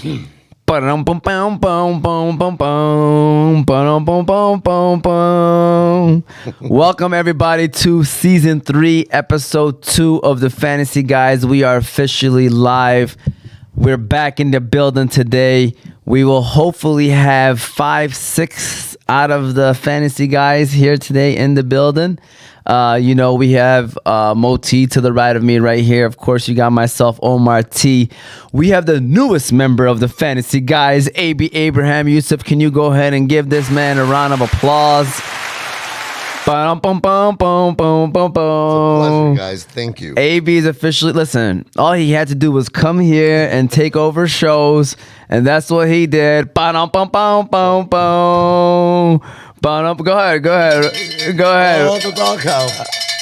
Welcome everybody to season 3, episode 2 of the Fantasy Guys. We are officially live. We're back in the building today. We will hopefully have 5-6 out of the Fantasy Guys here today in the building. We have Moti to the right of me right here. Of course, you got myself, Omar T. We have the newest member of the Fantasy Guys, AB Abraham. Yusuf, can you go ahead and give this man a round of applause? It's a pleasure, guys. Thank you. AB is officially, listen, all he had to do was come here and take over shows, and that's what he did. Go ahead. Oh, the Balkan.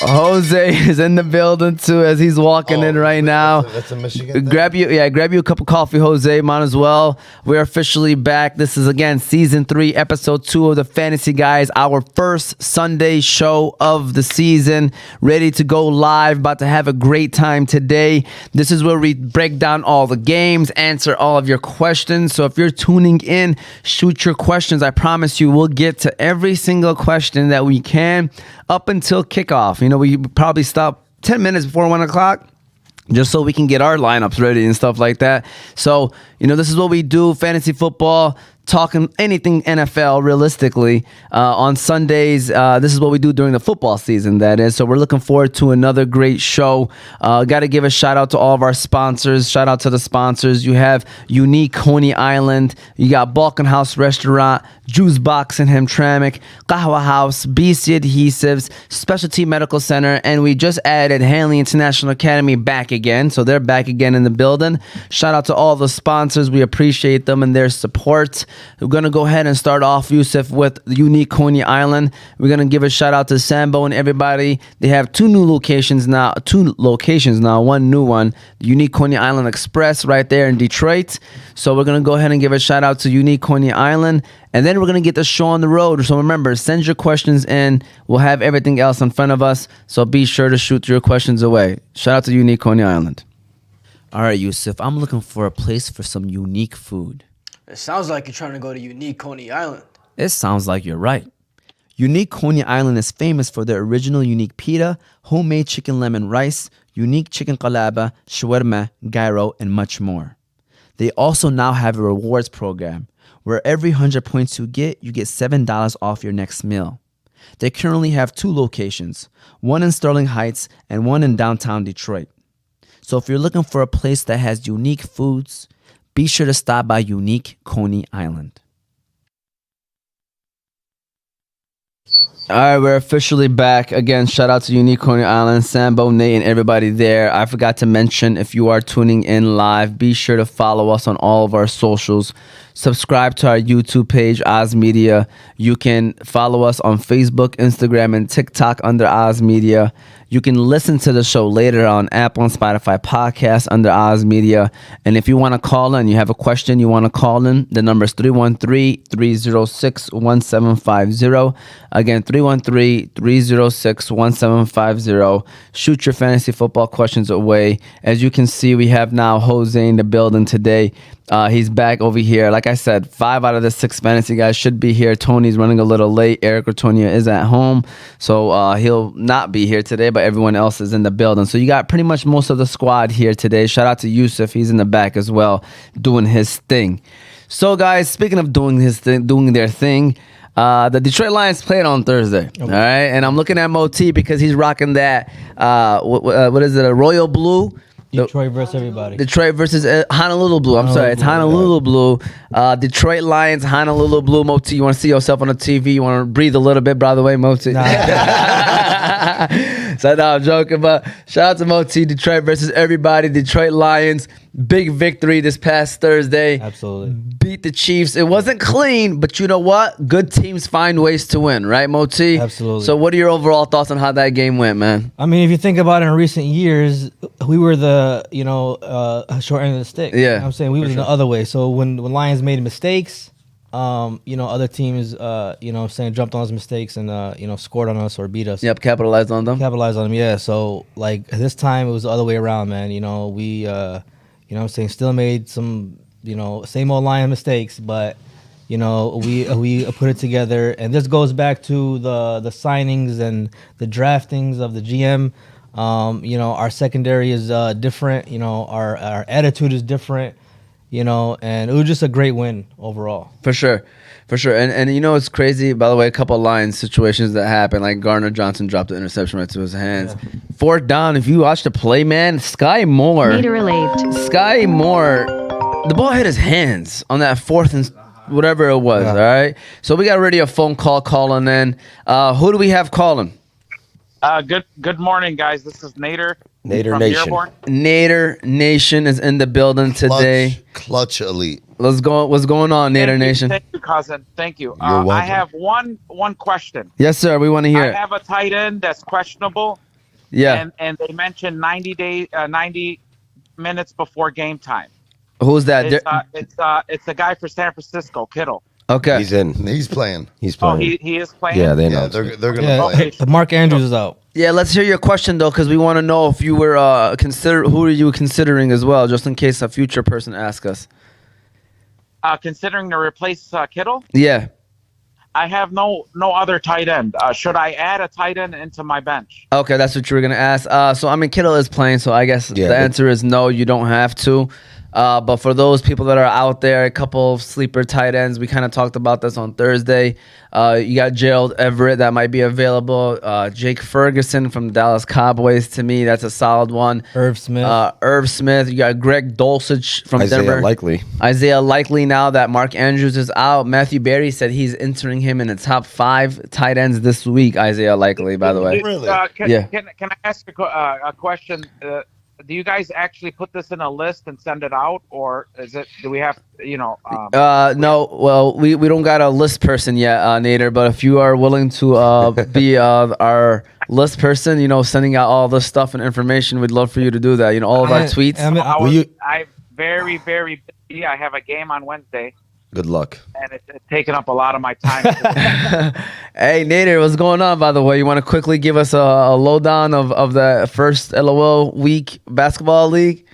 Jose is in the building too as he's walking in right now. That's a Michigan. Grab you a cup of coffee, Jose. Might as well. We're officially back. This is again season 3, episode 2 of the Fantasy Guys. Our first Sunday show of the season. Ready to go live. About to have a great time today. This is where we break down all the games, answer all of your questions. So if you're tuning in, shoot your questions. I promise you, we'll get to every single question that we can up until kickoff. We probably stop 10 minutes before 1 o'clock just so we can get our lineups ready and stuff like that. So, this is what we do, fantasy football, talking anything NFL realistically. On Sundays, this is what we do during the football season, that is. So we're looking forward to another great show. Got to give a shout out to all of our sponsors. Shout out to the sponsors. You have Unique Coney Island. You got Balkan House Restaurant, Juice Box in Hamtramck, Qahwah House, BC Adhesives, Specialty Medical Center, and we just added Hanley International Academy back again. So they're back again in the building. Shout out to all the sponsors. We appreciate them and their support. We're going to go ahead and start off, Yusuf, with Unique Coney Island. We're going to give a shout out to Sambo and everybody. They have two locations now, one new one, the Unique Coney Island Express right there in Detroit. So we're going to go ahead and give a shout out to Unique Coney Island. And then we're going to get the show on the road. So remember, send your questions in. We'll have everything else in front of us. So be sure to shoot your questions away. Shout out to Unique Coney Island. All right, Yusuf, I'm looking for a place for some unique food. It sounds like you're trying to go to Unique Coney Island. It sounds like you're right. Unique Coney Island is famous for their original unique pita, homemade chicken lemon rice, unique chicken qalaba, shawarma, gyro, and much more. They also now have a rewards program where every 100 points you get $7 off your next meal. They currently have 2 locations, one in Sterling Heights and one in downtown Detroit. So if you're looking for a place that has unique foods, be sure to stop by Unique Coney Island. All right, we're officially back. Again, shout out to Unique Coney Island, Sambo, Nate, and everybody there. I forgot to mention, if you are tuning in live, be sure to follow us on all of our socials. Subscribe to our YouTube page, Oz Media. You can follow us on Facebook, Instagram, and TikTok under Oz Media. You can listen to the show later on Apple and Spotify podcasts under Oz Media. And if you want to call in, you have a question you want to call in, the number is 313-306-1750. Again, 313-306-1750. Shoot your fantasy football questions away. As you can see, we have now Jose in the building today. He's back over here. Like I said, 5 out of the 6 fantasy guys should be here. Tony's running a little late. Eric Ortonia is at home, so he'll not be here today, but everyone else is in the building. So you got pretty much most of the squad here today. Shout out to Yusuf. He's in the back as well, doing his thing. So, guys, speaking of doing their thing, the Detroit Lions played on Thursday. Okay. All right, and I'm looking at Moti because he's rocking that. What is it? A royal blue. Detroit versus everybody. Detroit versus Honolulu Blue. It's Honolulu Blue. Detroit Lions, Honolulu Blue. Moti, you want to see yourself on the TV? You want to breathe a little bit, by the way, Moti? Nah. So, no, I'm joking, but shout out to Moti. Detroit versus everybody. Detroit Lions, big victory this past Thursday. Absolutely. Beat the Chiefs. It wasn't clean, but you know what? Good teams find ways to win, right, Moti? Absolutely. So what are your overall thoughts on how that game went, man? I mean, if you think about it, in recent years, we were the, short end of the stick. Yeah. You know what I'm saying? We were the other way. So when Lions made mistakes, other teams, jumped on those mistakes and, scored on us or beat us. Yep, capitalized on them. Yeah. So, this time it was the other way around, man. We, still made some, same old Lion mistakes, but we put it together, and this goes back to the signings and the draftings of the GM. Our secondary is different. Our attitude is different. And it was just a great win overall. For sure. And it's crazy, by the way, a couple of Lions situations that happened, like Gardner Johnson dropped the interception right to his hands. Yeah. Fourth down, if you watch the play, man, Sky Moore, the ball hit his hands on that fourth and whatever it was, all right? So we got already a phone call calling in. Who do we have calling? Good morning, guys. This is Nader. Nader from Nation. Dearborn. Nader Nation is in the building today. Clutch Elite. What's going on, Nader Nation? Thank you, cousin. Thank you. You're welcome. I have one question. Yes, sir. We want to hear I it. have a tight end that's questionable. Yeah. And they mentioned 90 minutes before game time. Who's that? It's the guy for San Francisco, Kittle. Okay. He's in. He's playing. Oh, he is playing? Yeah, they know. They're going to play. Mark Andrews is out. Yeah, let's hear your question, though, because we want to know if you were who are you considering as well, just in case a future person asks us. Considering to replace Kittle? Yeah. I have no other tight end. Should I add a tight end into my bench? Okay, that's what you were going to ask. Kittle is playing, so I guess the answer is no, you don't have to. But for those people that are out there, a couple of sleeper tight ends, we kind of talked about this on Thursday. You got Gerald Everett that might be available. Jake Ferguson from the Dallas Cowboys, to me, that's a solid one. Irv Smith. You got Greg Dulcich from Denver. Isaiah Likely now that Mark Andrews is out. Matthew Berry said he's entering him in the top 5 tight ends this week, Isaiah Likely, by the way. Really? Can I ask a question? Do you guys actually put this in a list and send it out, or do we have no, well, we don't got a list person yet, Nader, but if you are willing to be our list person, sending out all this stuff and information, we'd love for you to do that. All of our tweets. I'm very, very busy. I have a game on Wednesday. Good luck. And it's taking up a lot of my time. Hey, Nader, what's going on, by the way? You want to quickly give us a lowdown of the first LOL week basketball league?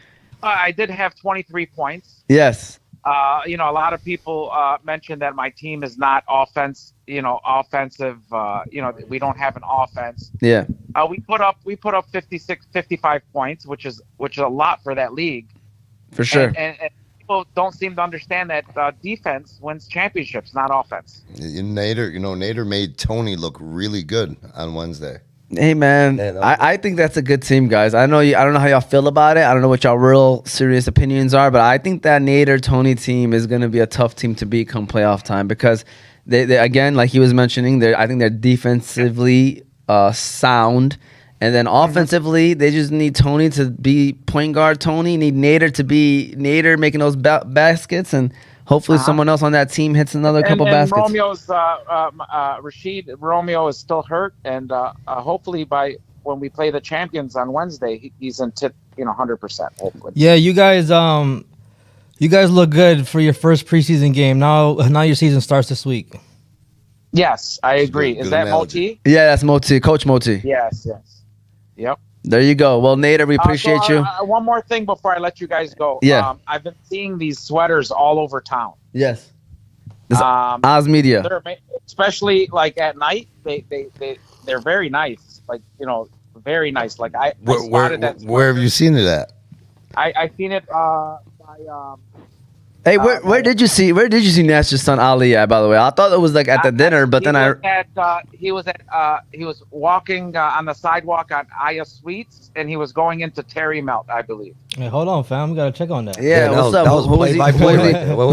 I did have 23 points. Yes. A lot of people mentioned that my team is not offensive. We don't have an offense. Yeah. We put up 55 points, which is a lot for that league. For sure. And people don't seem to understand that defense wins championships, not offense. Nader made Tony look really good on Wednesday. Hey, man, I think that's a good team, guys. I don't know how y'all feel about it. I don't know what y'all real serious opinions are, but I think that Nader Tony team is going to be a tough team to beat come playoff time because they again, like he was mentioning, I think they're defensively sound. And then offensively, they just need Tony to be point guard Tony. Need Nader to be Nader making those baskets. And hopefully someone else on that team hits another couple baskets. Romeo's, Rashid Romeo is still hurt. And hopefully when we play the champions on Wednesday, he's in 100%. Hopefully. Yeah, you guys look good for your first preseason game. Now your season starts this week. Yes, I agree. Is that Moti? Yeah, that's Moti. Coach Moti. Yes. Yep. There you go. Well, Nader, we appreciate you. One more thing before I let you guys go. Yeah. I've been seeing these sweaters all over town. Yes. Oz Media. Especially like at night, they're very nice. Like, very nice. Like I spotted that. Where have you seen it at? I seen it by Hey, where did you see Nash's son Ali at? By the way, I thought it was like at the dinner, but then he was walking on the sidewalk on Aya Suites, and he was going into Terry Melt, I believe. Hey, hold on, fam. We gotta check on that. Yeah, what's up? Who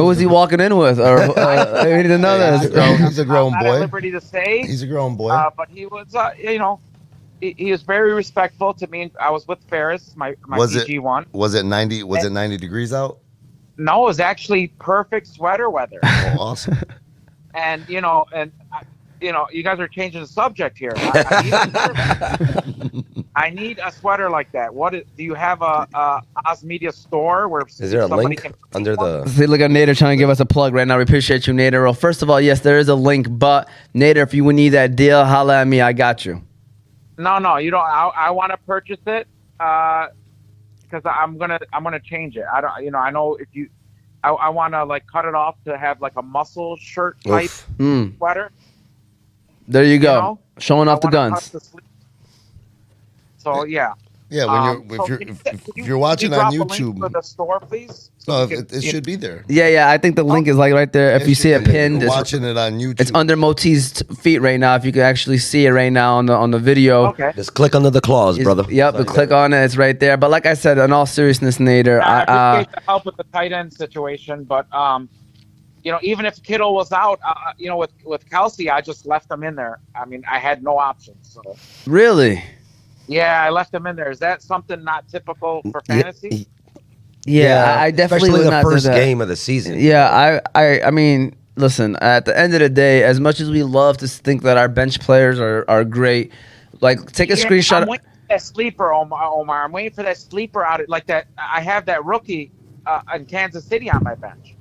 was he walking in with? Or I need to know that. He's a grown boy. I'm not at liberty to say. He's a grown boy. But he was, he was very respectful to me. I was with Ferris, my PG1. Was it 90? Was it 90 degrees out? No, it was actually perfect sweater weather. Oh, awesome. And you guys are changing the subject here. I need a sweater like that. Do you have a Oz Media store where is there a link under the? See, look at Nader trying to give us a plug right now. We appreciate you, Nader. Well, first of all, yes, there is a link, but Nader, if you would need that deal, holla at me. I got you. No, you don't. I want to purchase it. Because I'm gonna change it. I don't, I know if you I want to like cut it off to have like a muscle shirt type sweater. There you go. know? Showing off the I wanna guns. cut the sleeve. So yeah. Yeah, if you're watching can you on drop a link YouTube, for the store, please? no, we can- it should be there. Yeah. I think the link is like right there. If you see it pinned, You're it's, watching it on YouTube. it's under Moti's feet right now. If you can actually see it right now on the video. Okay. Just click under the claws, brother. Yep, the click on it. It's right there. But like I said, in all seriousness, Nader, I appreciate the help with the tight end situation, but even if Kittle was out, with Kelsey, I just left him in there. I mean, I had no options. So really. yeah, I left him in there. Is that something not typical for fantasy? Yeah, I definitely especially would the not do first that. game of the season. Yeah, I mean, listen. At the end of the day, as much as we love to think that our bench players are great, like take a screenshot. I'm waiting for that sleeper, Omar. I'm waiting for that sleeper out. Like that, I have that rookie in Kansas City on my bench.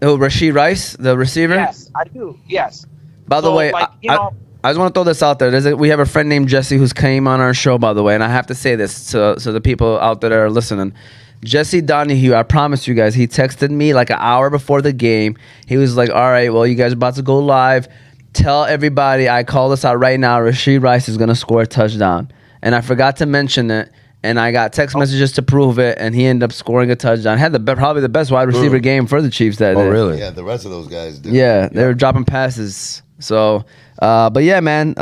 Oh, Rashid Rice, the receiver. Yes, I do. Yes. By the way, I just want to throw this out there. We have a friend named Jesse who's came on our show, by the way, and I have to say this so the people out there that are listening. Jesse Donahue, I promise you guys, he texted me like an hour before the game. He was like, all right, well, you guys are about to go live. Tell everybody I call this out right now. Rashid Rice is going to score a touchdown. And I forgot to mention it, and I got text messages to prove it, and he ended up scoring a touchdown. Had probably the best wide receiver game for the Chiefs that day. Oh, really? Yeah, the rest of those guys did. Yeah, they were dropping passes. So, but yeah, man.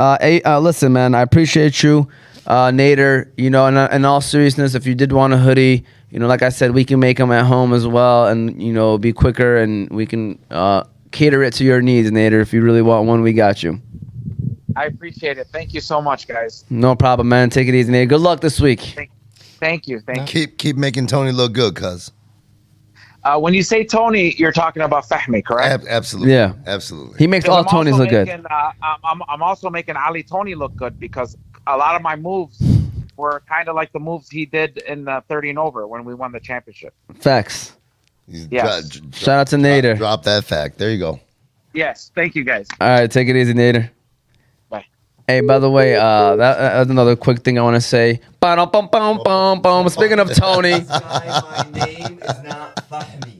Listen, man, I appreciate you, Nader. In all seriousness, if you did want a hoodie, like I said, we can make them at home as well, and be quicker, and we can cater it to your needs, Nader. If you really want one, we got you. I appreciate it. Thank you so much, guys. No problem, man. Take it easy, Nader. Good luck this week. Thank you. Thank you. Keep making Tony look good, cuz. When you say Tony, you're talking about Fahmy, correct? Absolutely. Yeah. Absolutely. He makes all Tonys look good. I'm also making Ali Tony look good because a lot of my moves were kind of like the moves he did in the 30 and over when we won the championship. Facts. Yes. Shout out to Nader. Drop that fact. There you go. Yes. Thank you, guys. All right, take it easy, Nader. Bye. Hey, by the way, that's another quick thing I want to say. Speaking of Tony, My name is not Fahmy.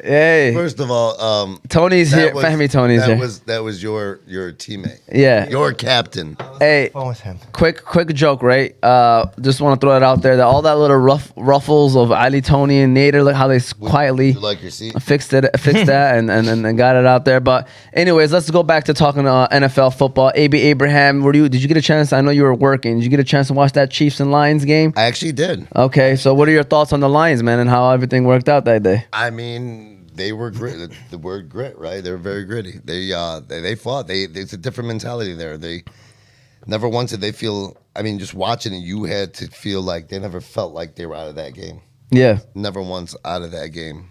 hey, First of all, Tony's here. Fahmy Tony's here. That was your teammate. Yeah. Your captain. Hey, Phone with him. quick joke, right? Just want to throw it out there that all that little ruffles of Ali, Tony, and Nader, look how they quietly You like your seat? fixed that, and got it out there. But anyways, let's go back to talking NFL football. AB Abraham, did you get a chance? I know you were working. Did you get a chance to watch that Chiefs and Lions game? I actually did. Okay, so what are your thoughts on the Lions, man, and how everything worked out that day? I mean, they were grit. The word grit, right? They were very gritty. They fought. It's a different mentality there. They never once did they feel. I mean, just watching it, you had to feel like they never felt like they were out of that game. Yeah, Never once out of that game.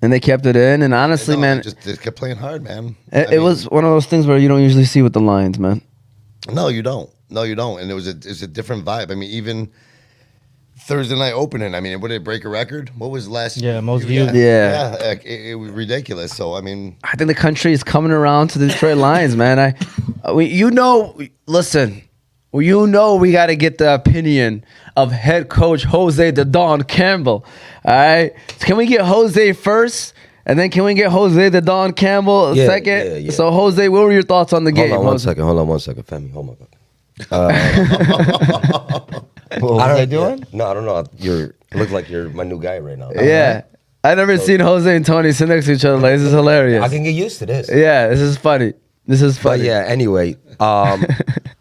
and they kept it in. And honestly, man, they kept playing hard, man. it was one of those things where you don't usually see with the Lions, man. No, you don't. And it's a different vibe. I mean, even Thursday night opening. I mean, would it break a record? What was last? Yeah, most viewed. Yeah. It was ridiculous. So I mean, I think the country is coming around to the Detroit Lions, man. Listen, we got to get the opinion of head coach Jose the Don Campbell. All right, can we get Jose first, and then can we get Jose the Don Campbell second? Yeah. So Jose, what were your thoughts on the game? Hold on one second, Femi. Hold on. What was I doing? No, I don't know. You look like you're my new guy right now. Yeah, I never seen Jose and Tony sit next to each other. Like, this is hilarious. I can get used to this. Yeah, this is funny. But yeah, anyway,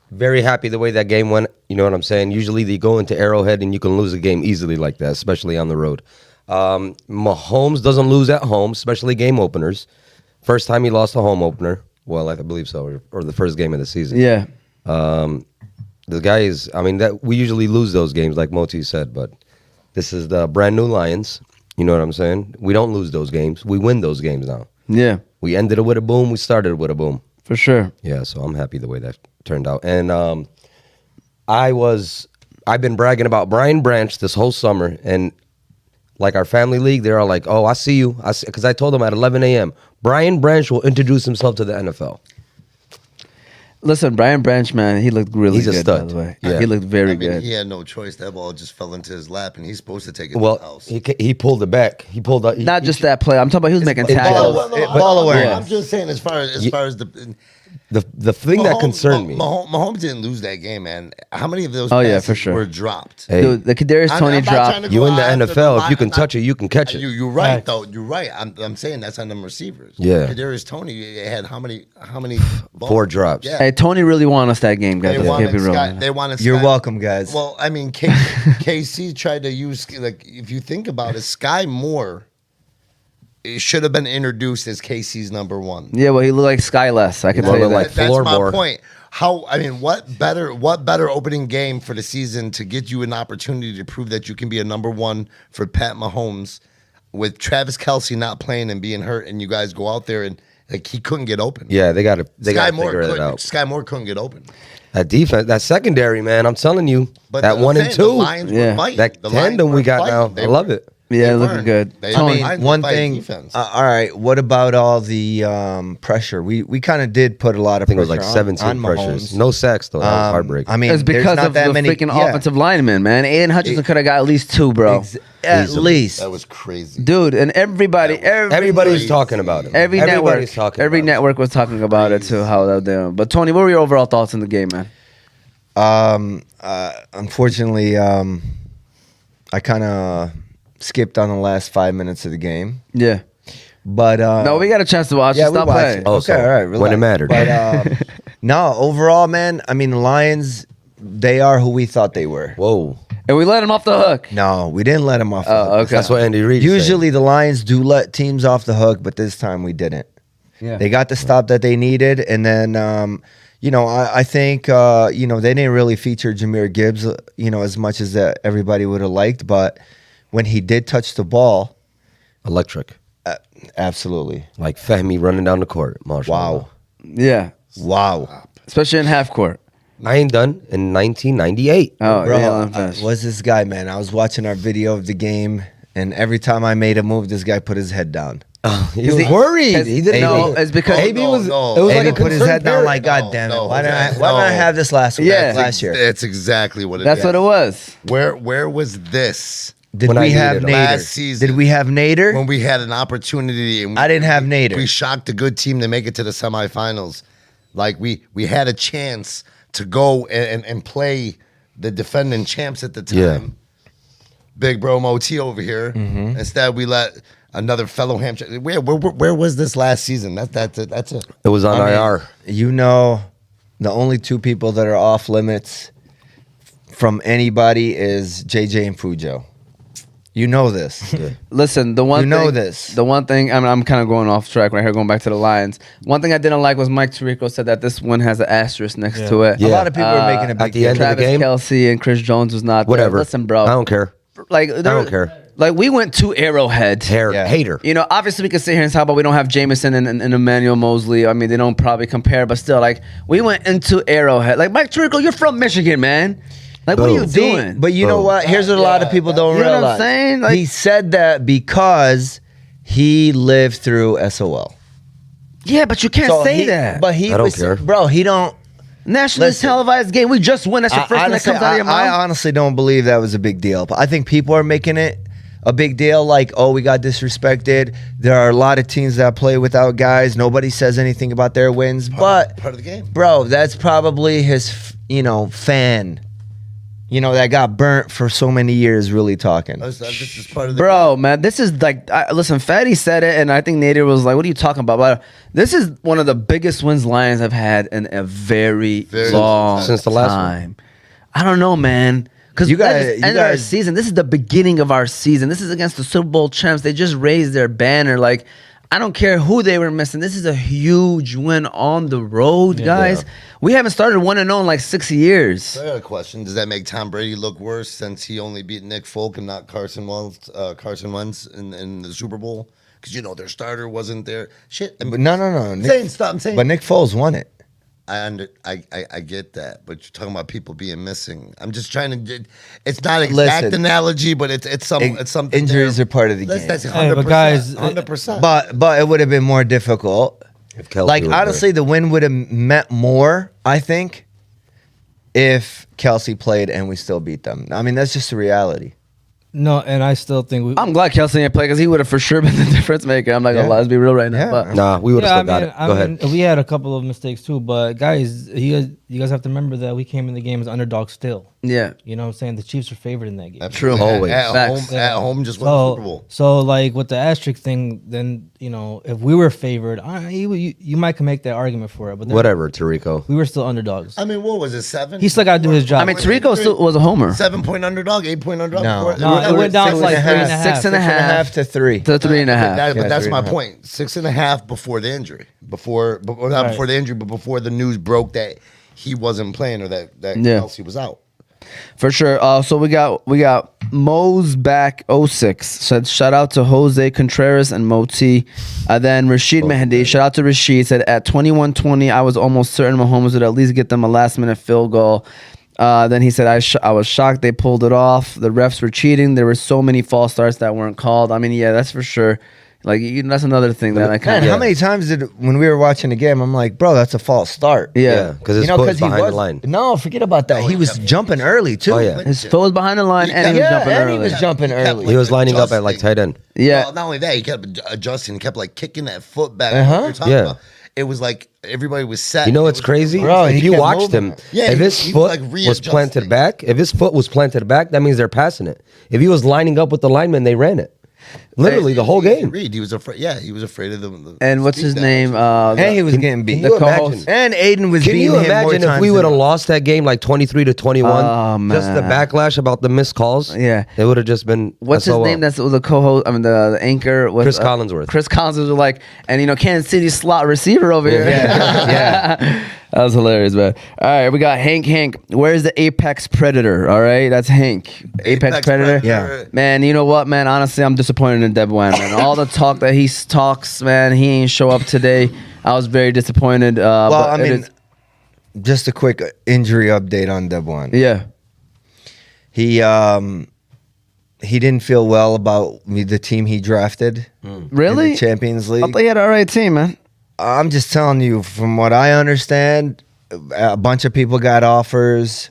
very happy the way that game went. You know what I'm saying? Usually they go into Arrowhead and you can lose a game easily like that, especially on the road. Mahomes doesn't lose at home, especially game openers. First time he lost a home opener. Well, I believe so, or the first game of the season. Yeah. The guy is, that we usually lose those games, like Moti said, but this is the brand new Lions. You know what I'm saying? We don't lose those games. We win those games now. Yeah. We ended it with a boom. We started it with a boom. For sure. Yeah, so I'm happy the way that turned out. And I've been bragging about Brian Branch this whole summer, and like our family league, they're all like, "Oh, I see you." Because I told them at 11 a.m., Brian Branch will introduce himself to the NFL. Listen, Brian Branch, man, he looked really He's a good, by stud. the way. Yeah. He looked very I mean, good. he had no choice. That ball just fell into his lap, and he's supposed to take it to the Well, house. he pulled it back. He pulled out. Not just that play. I'm talking about he was making ball tackles. aware- Ball awareness. I'm just saying, as far as the the thing that concerned me. Mahomes didn't lose that game, man. How many of those Oh, yeah, passes for sure. were dropped? Hey, Dude, the Kadarius Tony I'm not drop. trying to you go in the after NFL, if you can I'm touch it, you can catch it. You're right, Facts. though. You're right. I'm saying that's on them receivers. Yeah. Kadarius Tony had how many balls? 4 drops. Yeah. Hey, Tony really won us that game, guys. They Let's wanted be real. Sky, man. they wanted You're Sky- welcome, guys. Well, I mean, KC tried to use, like, if you think about it, Sky Moore it should have been introduced as KC's number one. Yeah, well, he looked like Skyless. I can Well, tell you they're that. like That's my floorboard. point. What better opening game for the season to get you an opportunity to prove that you can be a number one for Pat Mahomes with Travis Kelce not playing and being hurt, and you guys go out there and like he couldn't get open. Yeah, they got to Sky Moore figure it couldn't. out. Sky Moore couldn't get open. That defense, that secondary, man. I'm telling you, But that I'm 1 and saying, the 2, Lions were Yeah. fighting. that The Lions tandem we were got fighting. now, They I were- love it. Yeah, they looking weren't. good. They- I the mean, Lions one were fighting thing. defense. All right, what about all the pressure? We kind of did put a lot of I think it pressure was like on 17 pressures. Mahomes. No sacks though. That was heartbreaking. I mean, It's there's because not of that the many freaking yeah. offensive lineman, man. Aiden Hutchinson could have got at least 2, bro. At Easily. least. That was crazy. Dude, and everybody Everybody's talking about it. every Everybody's network, talking every about it. network was talking about it too. How they're doing. But Tony, what were your overall thoughts in the game, man? Unfortunately, I kind of skipped on the last 5 minutes of the game, Yeah. but No, we got a chance to watch. yeah, Stop we watched playing. it. Oh, Okay, so all right, when it relax. mattered. But no, overall, man. I mean, the Lions, they are who we thought they were. Whoa, And we let him off the hook. No, we didn't let them off. the Oh, hook. okay. that's what Andy Reid said. Usually the Lions do let teams off the hook, but this time we didn't. Yeah. They got the stop that they needed, and then I think they didn't really feature Jahmyr Gibbs, as much as that everybody would have liked, but when he did touch the ball, electric, absolutely, like Fahmy running down the court. Mashallah. Yeah. wow, Especially in half court. I ain't done in 1998. Oh, bro, yeah, I'm finished. was this guy, man? I was watching our video of the game, and every time I made a move, this guy put his head down. He was worried. He didn't No, know. it's because AB was. no. It was And like he a put his concerned head down parent. like, God damn it, No, why didn't I no. have this last year? That's exactly what it is. that's what it was. Where was this Did When we I have needed him. Nader? last season? Did we have Nader? when we had an opportunity? And I didn't have Nader. We shocked a good team to make it to the semifinals. Like we had a chance to go and play the defending champs at the time. Yeah. Big bro Moti over here. Mm-hmm. Instead, we let another fellow Hampshire. Where was this last season? That's it. It was on I mean, IR. The only two people that are off limits from anybody is JJ and Fujo. You know this. Listen, the one You know thing, this. The one thing I'm kind of going off track right here, going back to the Lions. One thing I didn't like was Mike Tirico said that this one has an asterisk next to it. A lot of people are making a big At the deal. end of the Travis game? Kelsey and Chris Jones was not Whatever. there. Listen, bro. I don't care. Like I don't care. Like we went to Arrowhead. Yeah. Hater. You know, obviously we can sit here and talk about we don't have Jameson and Emmanuel Mosley. I mean, they don't probably compare, but still, like we went into Arrowhead. Like Mike Tirico, you're from Michigan, man. Like what are you Boom. doing? But you know Boom. what? Here's what a lot of people don't You know what I'm realize. saying? Like- he said that because he lived through SOL. yeah, but you can't So say he- that. But he I don't was, care. bro. He don't. Nationally Listen. televised game. We just won. That's your first thing that honestly, comes out of your I mouth. honestly don't believe that was a big deal. But I think people are making it a big deal. Like, oh, we got disrespected. There are a lot of teams that play without guys. Nobody says anything about their wins. But Part of the game. bro, that's probably his, fan. That got burnt for so many years. Really talking. This is part of the Bro, man, this is like, listen, Fatty said it, and I think Nader was like, what are you talking about? But this is one of the biggest wins Lions have had in a very long Since the last one. time. I don't know, man. Because You you guys- guys, you our guys- season. This is the beginning of our season. This is against the Super Bowl champs. They just raised their banner. Like, I don't care who they were missing. This is a huge win on the road, guys. We haven't started 1-0 in like 6 years. I got a question. Does that make Tom Brady look worse since he only beat Nick Folk and not Carson Wentz in the Super Bowl? Because their starter wasn't there. Shit. But no. I'm saying. But Nick Foles won it. I get that, but you're talking about people being missing. I'm just trying to get. It's not an exact Listen, analogy, but it's something. Injuries there. are part of the That's game. That's Hey, 100%. but guys, 100%. But it would have been more difficult If Kelsey Like was honestly, the win would have meant more, I think, if Kelsey played and we still beat them. I mean, that's just the reality. No, and I still think we. I'm glad Kelsey didn't play because he would have for sure been the difference maker. I'm not gonna Yeah. lie, let's be real right now. Yeah. But there. Nah, we would have still got it. Go ahead. We had a couple of mistakes too, but guys, you guys have to remember that we came in the game as underdogs still. yeah, You know what I'm saying? The Chiefs are favored in that game. Absolutely. Always. Facts. At home, just won the Super Bowl. So like with the asterisk thing, then if we were favored, you might can make that argument for it. But then Whatever, Tarico. we were still underdogs. I mean, what was it, 7? He still got to do his job. I mean Tarico still was a homer. 7-point underdog, 8-point underdog. No. before- No, it went down to like 3.5. 6.5 to 3. to 3.5. But Yeah, that's my 3.5. point. 6.5 before the injury. Not before the injury, but before the news broke that he wasn't playing or that Yeah. Kelsey was out. For sure. So we got Mo's back 06. Said shout out to Jose Contreras and Moti. Then Rashid Mehdi. Shout out to Rashid. Said at 21-20, I was almost certain Mahomes would at least get them a last minute field goal. Then he said I was shocked they pulled it off. The refs were cheating. There were so many false starts that weren't called. I mean, yeah, that's for sure. Like that's another thing that I Man, kind how of many times when we were watching the game, I'm like, bro, that's a false start. yeah. Because his foot was behind the line. No, forget about that. No, he he was kept- jumping early too. Oh, yeah. His foot was behind the line and he was Yeah, jumping and early. he was jumping He kept, early. He was lining up at like adjusting. tight end. Yeah. Well, not only that, he kept adjusting. He kept like kicking that foot back. Uh-huh. What you're talking Yeah. about. It was like everybody was set. You know It what's was- crazy? Bro, if he you kept watched moving. him, Yeah, if he- his he was, foot like, was readjusting. planted back, that means they're passing it. If he was lining up with the lineman, they ran it. Literally the whole game. Reed, he was afraid. Yeah, he was afraid of the And what's his speed name? down. And he was getting beat. Can you imagine? And Aiden was Can beating you him more imagine if times we than would have not. lost that game like 23-21? Oh, Just the man. backlash about the missed calls. Yeah. It would have just been. What's his SOL. name? That's the co-host. I mean, the anchor. Was, Chris Collinsworth. Chris Collinsworth was like, and Kansas City slot receiver over here. Yeah. That was hilarious, man. All right, we got Hank. Where's the apex predator? All right, that's Hank. Apex predator. Yeah. Man, you know what, man? Honestly, I'm disappointed in Debwan, man. All the talk that he talks, man, he ain't show up today. I was very disappointed. Well, but I it mean, is- just a quick injury update on Debwan. yeah. He didn't feel well about the team he drafted Really? in the Champions I League. thought he had an all right team, man. I'm just telling you, from what I understand, a bunch of people got offers.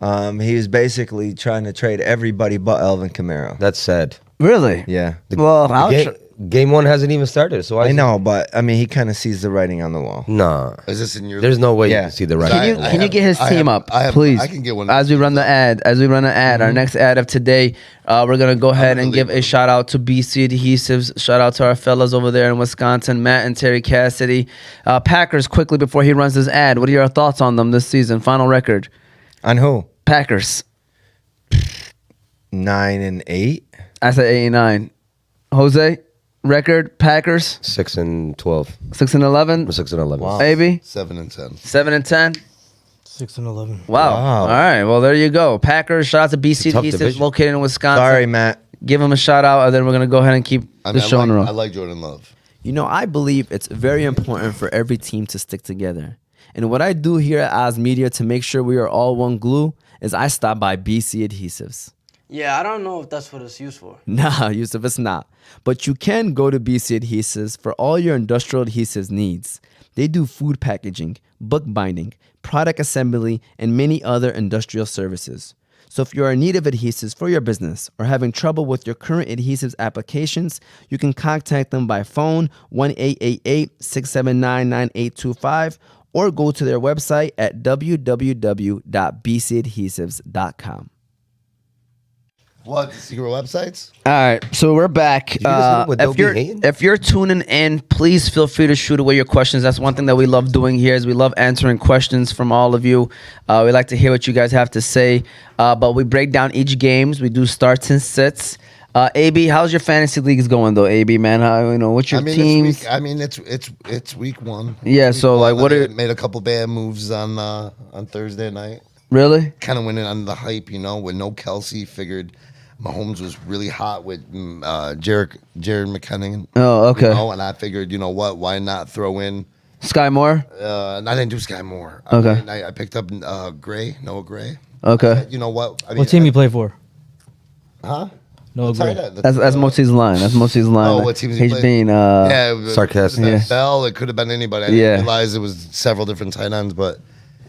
He was basically trying to trade everybody but Elvin Kamara. That's sad. Really? Yeah, Well, I'll Game one hasn't even started, so I know, but I mean, he kind of sees the writing on the wall. Nah, Is this in your? there's no way you Yeah. can see the right. Can you I can you have- get his I team have- up, I have- please? I can get one. As we run the ad, our next ad of today, we're gonna go ahead and give a shout out to BC Adhesives. Shout out to our fellas over there in Wisconsin, Matt and Terry Cassidy. Packers, quickly before he runs his ad, what are your thoughts on them this season? Final record, On who? Packers. 9-8. I said 89. Jose, record Packers 6-12 6-11. or 6-11. Wow. Maybe 7-10. 7-10. 6-11. Wow. Wow. All right. Well, there you go. Packers. Shout out to BC It's a tough Adhesives, division. located in Wisconsin. Sorry, Matt. Give him a shout out, and then we're gonna go ahead and keep the show on the road. I like Jordan Love. You know, I believe it's very important for every team to stick together. And what I do here at Oz Media to make sure we are all one glue is I stop by BC Adhesives. Yeah, I don't know if that's what it's used for. Nah, Yusuf, it's not. But you can go to BC Adhesives for all your industrial adhesives needs. They do food packaging, book binding, product assembly, and many other industrial services. So if you're in need of adhesives for your business or having trouble with your current adhesives applications, you can contact them by phone 1-888-679-9825 or go to their website at www.bcadhesives.com. What, the secret websites? All right, so we're back. you just hear what they'll be hating? If you're tuning in, please feel free to shoot away your questions. That's one thing that we love doing here is we love answering questions from all of you. We like to hear what you guys have to say. But we break down each games. We do starts and sits. AB, how's your fantasy leagues going though? AB, man, what's your teams? It's week one. Yeah, Week so, like, one. what I are- made a couple bad moves on Thursday night. Really? Kind of went in on the hype, with no Kelsey. Figured Mahomes was really hot with Jared McKinnon. Oh, okay. And I figured, you know what? Why not throw in? Sky Moore? I didn't do Sky Moore. Okay. I picked up Noah Gray. Okay. You know what? What team you play for? Huh? No Tight agree. end. That's Moti's line. That's Moti's line. Oh, what teams he He's played? being Sarcastic. It Yeah. Bell. It could have been anybody. I Yeah. didn't realize it was several different tight ends, but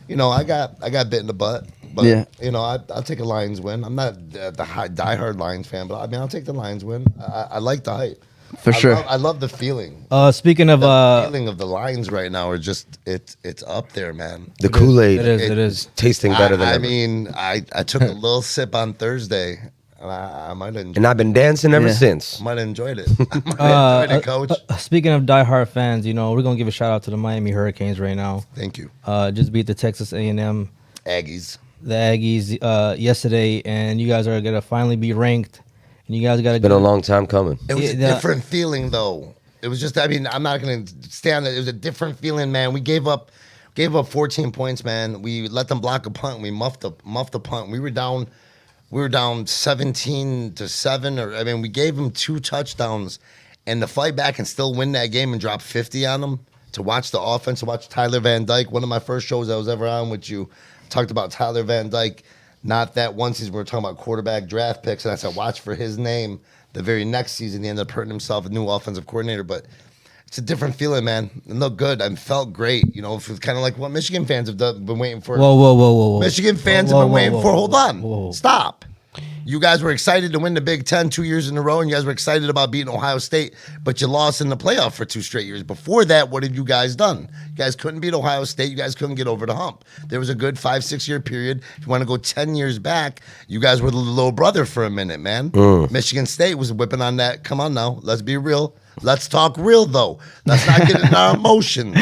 I got bit in the butt. But Yeah. I'll take a Lions win. I'm not the diehard Lions fan, but I mean I'll take the Lions win. I like the hype. For sure. I love the feeling. Speaking of The feeling of the Lions right now are just it's up there, man. The Kool-Aid it is. tasting better than I ever. mean, I took a little sip on Thursday. And I might have And I've been dancing ever since. might have enjoyed it. I might have enjoyed it, Coach. Speaking of diehard fans, we're gonna give a shout out to the Miami Hurricanes right now. Thank you, Just beat the Texas A&M, Aggies. the Aggies yesterday, and you guys are gonna finally be ranked. And you guys got to Been a long time coming. It was a Yeah, different feeling, though. It was just, I mean, I'm not going to stand it. It was a different feeling, man. We gave up 14 points, man. We let them block a punt. We muffed the punt. We were down 17-7, or I mean, we gave them 2 touchdowns, and to fight back and still win that game and drop 50 on them. To watch the offense, to watch Tyler Van Dyke. One of my first shows I was ever on with you talked about Tyler Van Dyke. Not that one season we were talking about quarterback draft picks, and I said watch for his name. The very next season, he ended up hurting himself, a new offensive coordinator. But it's a different feeling, man. It looked good. I felt great. It was kind of like what Michigan fans have been waiting for. Whoa. Michigan fans have been waiting for. Hold on. Stop. You guys were excited to win the Big Ten 2 years in a row, and you guys were excited about beating Ohio State, but you lost in the playoff for 2 straight years. Before that, what had you guys done? You guys couldn't beat Ohio State. You guys couldn't get over the hump. There was a good 5-6 year period. If you want to go 10 years back, you guys were the little brother for a minute, man. Michigan State was whipping on that. Come on now. Let's be real. Let's talk real, though. Let's not get into our emotions.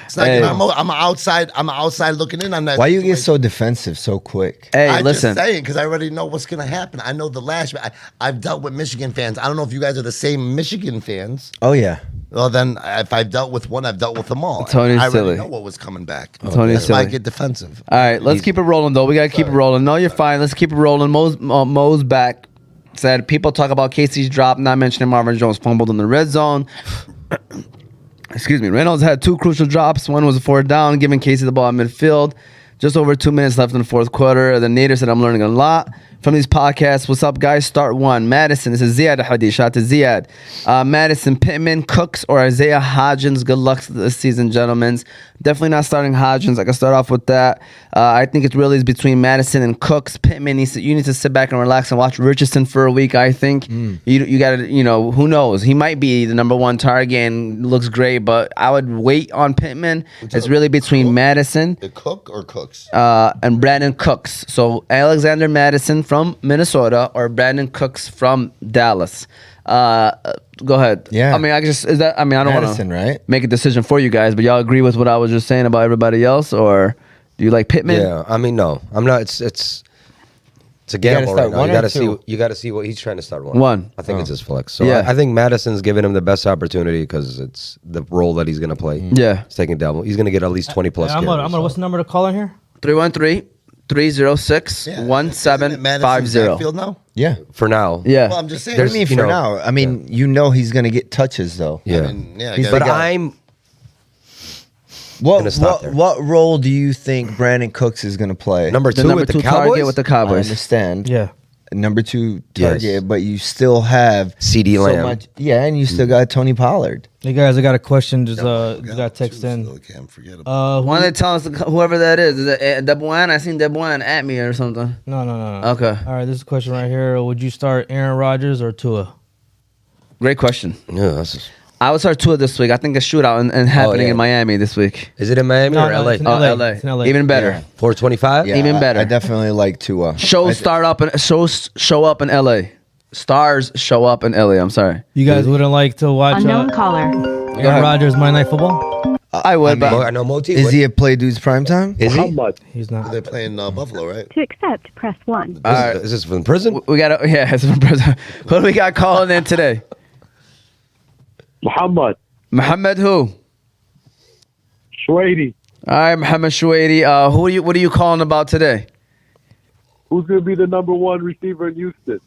It's not getting our I'm outside looking in on that. Why you get situation. so defensive so quick? Hey, I'm listen. just saying because I already know what's going to happen. I know the last. I've dealt with Michigan fans. I don't know if you guys are the same Michigan fans. Oh yeah. Well, then if I've dealt with one, I've dealt with them all. Tony's I already silly. know what was coming back. Tony's That's why I silly. get defensive. All right, let's keep it rolling, though. We got to keep it rolling. No, you're fine. Let's keep it rolling. Mo's back. Said people talk about Casey's drop, not mentioning Marvin Jones fumbled in the red zone. Excuse me. Reynolds had 2 crucial drops. One was a 4th down, giving Casey the ball at midfield. Just over 2 minutes left in the 4th quarter. The Nader said, I'm learning a lot from these podcasts. What's up, guys? Start 1. Madison. This is Ziad Hadi. Shout out to Ziad. Madison, Pittman, Cooks, or Isaiah Hodgins. Good luck this season, gentlemen. Definitely not starting Hodgins. I can start off with that. I think it really is between Madison and Cooks. Pittman, you need to sit back and relax and watch Richardson for a week, I think. You got to, who knows? He might be the number 1 target and looks great, but I would wait on Pittman. It's really between Madison The Cook or Cooks? and Brandon Cooks. So Alexander Madison from Minnesota or Brandon Cooks from Dallas. Go ahead. Yeah. I mean, I don't Madison, want right? to make a decision for you guys, but y'all agree with what I was just saying about everybody else, or do you like Pittman? Yeah, I mean, no, I'm not. It's a gamble start right now. one You or got to see. two? You got to see what he's trying to start one. One. I think it's his flex. So Yeah. I think Madison's giving him the best opportunity because it's the role that he's going to play. Yeah. He's taking double. He's going to get at least 20 plus. I'm carries, gonna. so. What's the number to call in here? 313-306-1750. Backfield now? Yeah. For now. Yeah. Well, I'm just saying. What do you mean you for know, now? I mean, he's going to get touches though. Yeah. I mean, yeah. He's I But gotta- I'm What Gonna stop there. what role do you think Brandon Cooks is going to play? number The 2 number with the 2 target Cowboys. with the I Cowboys. understand. Yeah. Number 2 Yes. target, but you still have CD so Lamb. much. Yeah, and you still got Tony Pollard. Hey guys, I got a question. Just Yeah, got text too, in. so can't forget about Why don't they tell us whoever that is? Is it Debuan? I seen Debuan at me or something. No. Okay. All right, this is a question right here. Would you start Aaron Rodgers or Tua? Great question. Yeah, that's I would start 2 this week. I think a shootout and happening yeah. in Miami this week. Is it in Miami No, or no, LA? it's in Oh, LA. LA. It's in LA. Even better. Yeah. 425. Yeah, Even better. I definitely like Tua. Shows show up in LA. Stars show up in LA. I'm sorry. You guys wouldn't like to watch Unknown caller. Aaron Rodgers Monday Night Football? I would, Mo- but I know Moti. Is what- he a play dude's primetime? Is he? He's not. They're playing Buffalo, right? To accept, press 1. all right. Is this from prison? We got it's from prison. Who do we got calling in today? Muhammad who? Shwady, All right, Muhammad Shwady. What are you calling about today? who's going to be the number 1 receiver in Houston?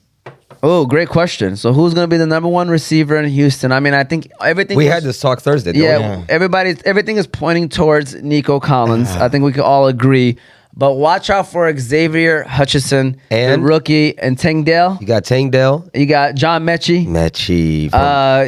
Oh, great question. So who's going to be the number 1 receiver in Houston? I mean, I think everything. We had this talk Thursday. didn't we? Yeah, everything is pointing towards Nico Collins. I think we can all agree. But watch out for Xavier Hutchison, And? the rookie, and Tangdale. You got Tangdale, You got John Mechie. Mechie from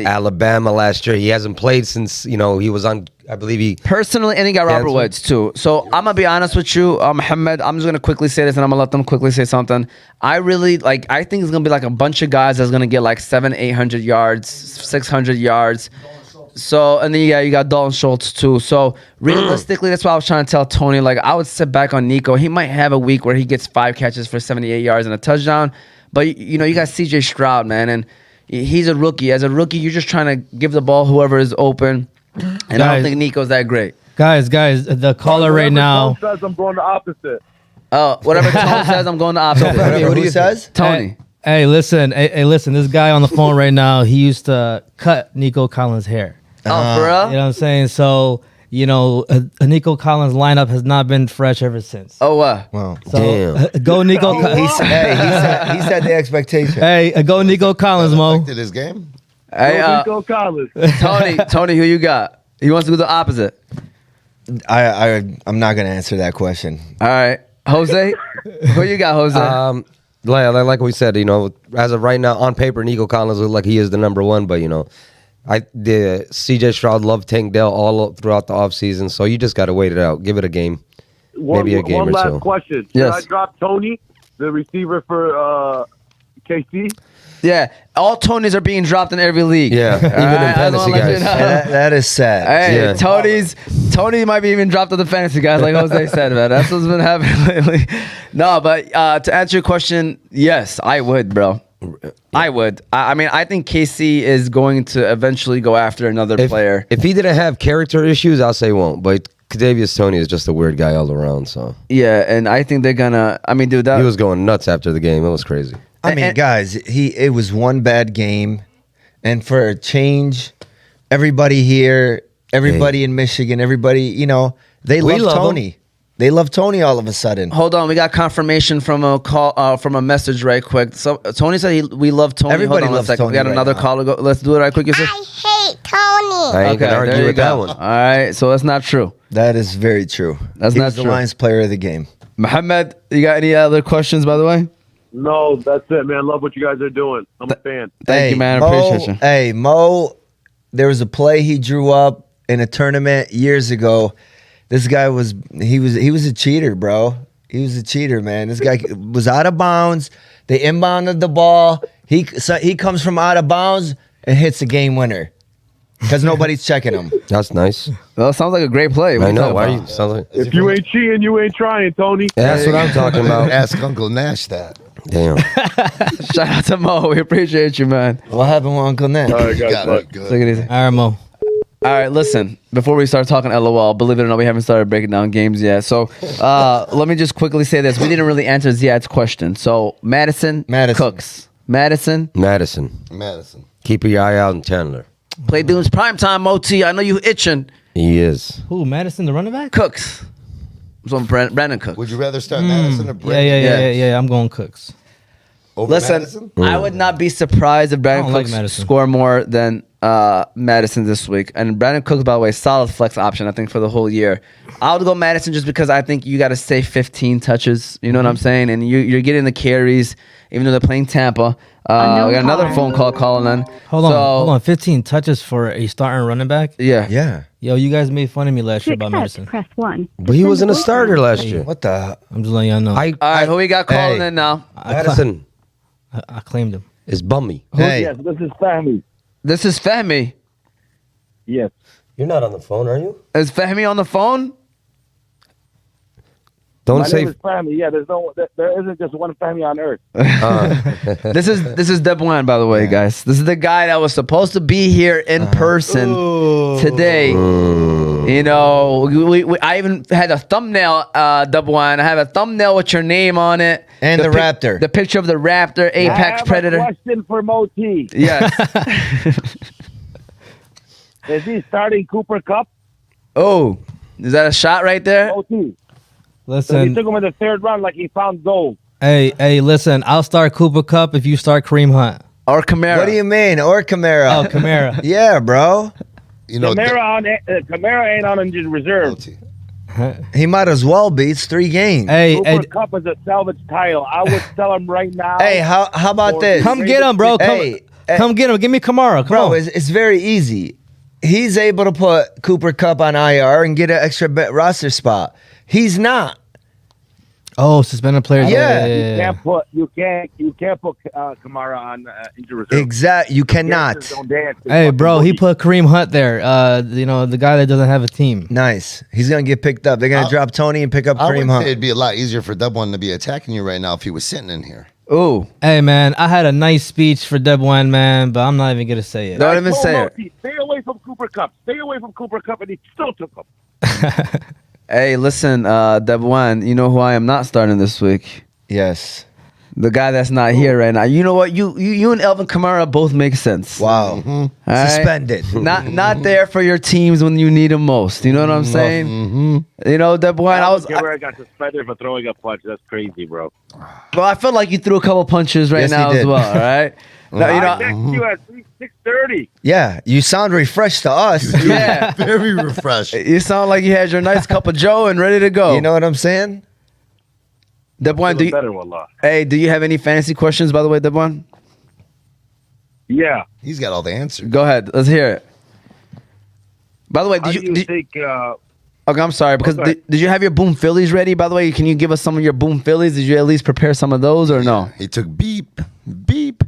Alabama last year. He hasn't played since he was on. I believe he. Personally, and you got Robert Cancer. Woods too. So I'm gonna be honest with you, Mohammed. I'm just gonna quickly say this, and I'm gonna let them quickly say something. I think it's gonna be like a bunch of guys that's gonna get like 700-800 yards, 600 yards. So and then you got Dalton Schultz too. So realistically, that's why I was trying to tell Tony. Like I would sit back on Nico. He might have a week where he gets 5 catches for 78 yards and a touchdown. But you got C.J. Stroud, man, and he's a rookie. As a rookie, you're just trying to give the ball whoever is open. And I don't think Nico's that great. Guys, the caller right now. Tone says I'm going the opposite. Oh, whatever Tony says, I'm going to opposite. Whatever who says? Tony. Hey, listen. Hey, listen. This guy on the phone right now, he used to cut Nico Collins' hair. Oh, for real? You know what I'm saying? So, Nico Collins' lineup has not been fresh ever since. Oh, what? Well, So, go Nico. he set the expectation. Hey, go Nico Collins, Mo. Affected his game. Hey, Nico Collins. Tony, who you got? He wants to do the opposite. I'm not gonna answer that question. All right. Jose? Who you got, Jose? Like we said, as of right now, on paper, Nico Collins looks like he is the number one, but the CJ Stroud loved Tank Dell all throughout the offseason, so you just got to wait it out. Give it a game. Maybe a game one or last so. question. Yes. Should I drop Tony, the receiver for KC? Yeah. All Tonys are being dropped in every league. Yeah, even in I don't fantasy, wanna let you guys. know. That is sad. Hey, Yeah. Tony might be even dropped on the fantasy guys, like Jose said, man. That's what's been happening lately. No, but to answer your question, yes, I would, bro. I would. I mean, I think KC is going to eventually go after another player. If he didn't have character issues, I'll say won't. But Kadarius Toney is just a weird guy all around. So Yeah, and I think they're gonna. I mean, dude, he was going nuts after the game. It was crazy. I mean, guys, it was one bad game, and for a change, everybody here, everybody in Michigan, everybody, they love Tony. They love Tony all of a sudden. Hold on, we got confirmation from a call, from a message right quick. So Tony said we love Tony. Everybody Hold on loves a second. Tony We got right another now. call to go. Let's do it right quick. You said? I hate Tony. I ain't gonna there argue you with go. that one. All right, so that's not true. That is very true. That's he not was the true. Lions player of the game. Mohammed, you got any other questions, by the way? No, that's it, man. Love what you guys are doing. I'm a fan. Thank you, man. I appreciate you. Hey, Mo, there was a play he drew up in a tournament years ago. This guy was a cheater, bro. He was a cheater, man. This guy was out of bounds. They inbounded the ball. He comes from out of bounds and hits a game winner because nobody's checking him. That's nice. Well, it sounds like a greght play. What I you know. talking Why about? you sound like? If you ain't cheating, you ain't trying, Tony. That's what I'm talking about. Ask Uncle Nash that. Damn. Shout out to Mo. We appreciate you, man. What happened with Uncle Ned? All right, guys. Got bye. it. Good. Take it easy. All right, Mo. All right, listen. Before we start talking LOL, believe it or not, we haven't started breaking down games yet. So let me just quickly say this: we didn't really answer Ziad's question. So Madison. Cooks, Madison. Keep your eye out on Chandler. Play Dunes primetime, OT. I know you itching. He is. Who? Madison, the running back? Cooks. So Brandon Cooks. Would you rather start Madison or Yeah, Brandon? yeah. I'm going Cooks. Over Listen, Madison? I would not be surprised if Brandon I don't like Cooks Madison. score more than Madison this week. And Brandon Cooks, by the way, solid flex option, I think, for the whole year. I would go Madison just because I think you got to stay 15 touches. You know what I'm saying? And you're getting the carries, even though they're playing Tampa. We got another phone call calling in. Hold on. 15 touches for a starting running back? Yeah. Yeah. Yo, you guys made fun of me last year about Madison. Press 1. But he wasn't a starter last year. What the? I'm just letting y'all know. All right, who we got calling in now? Madison I claimed him. is bummy. Hey, Yes, this is Fahmy. This is Fahmy. Yes. You're not on the phone, are you? Is Fahmy on the phone? Don't My say. name is Fahmy. Yeah, there isn't just one Fahmy on earth. This is Debuan, by the way, guys. This is the guy that was supposed to be here in person today. You know, I even had a thumbnail, Debuan. I have a thumbnail with your name on it. And the Raptor. The picture of the Raptor, Apex Predator. I have a question for Moti. Yes. Is he starting Cooper Cup? Oh, is that a shot right there? Moti. So he Listen, took him in the third round like he found gold. hey, listen. I'll start Cooper Cup if you start Kareem Hunt. Or Camara? what do you mean? Or Camara? Oh, Kamara. Yeah, bro. You know, Kamara ain't on injured reserve. OT. He might as well be. It's 3 games. Hey, Cooper Cup is a salvage title. I would sell him right now. Hey, how about this? come get him, bro. Come get him. Give me Kamara. Come Bro, on. it's very easy. He's able to put Cooper Cup on IR and get an extra roster spot. He's not. Oh, suspended players. Yeah. You can't put Kamara on injury reserve. Exactly. You cannot. Dancers don't dance. They Hey, fucking bro, he boogie. put Kareem Hunt there. The guy that doesn't have a team. Nice. He's gonna get picked up. They're gonna drop Tony and pick up I would Kareem say Hunt. it'd be a lot easier for Dub One to be attacking you right now if he was sitting in here. Ooh. Hey, man, I had a nice speech for Deb One, man, but I'm not even gonna say it. Don't I even told say it. Moti, stay away from Cooper Cup. Stay away from Cooper Cup, and he still took him. Hey, listen, Deb One, you know who I am not starting this week? Yes. The guy that's not here right now. You know what? You and Elvin Kamara both make sense. Wow. All right? Suspended. Not there for your teams when you need them most. You know what I'm saying? You know, Deb One, Guerrero got suspended for throwing a punch. That's crazy, bro. well, I feel like you threw a couple punches right Yes, he now as did. well, all right? Now, you I know, text you at 6:30. Yeah, you sound refreshed to us. yeah. Very refreshed. You sound like you had your nice cup of Joe and ready to go. You know what I'm saying? Deb One, do Feeling you, better, wallah. hey, do you have any fantasy questions, by the way, Deb One? Yeah. He's got all the answers. Go ahead. Let's hear it. By the way, How did do you, you think? okay, I'm sorry, because Okay. did you have your boom Phillies ready? By the way, can you give us some of your boom Phillies? Did you at least prepare some of those or no? He took beep, beep.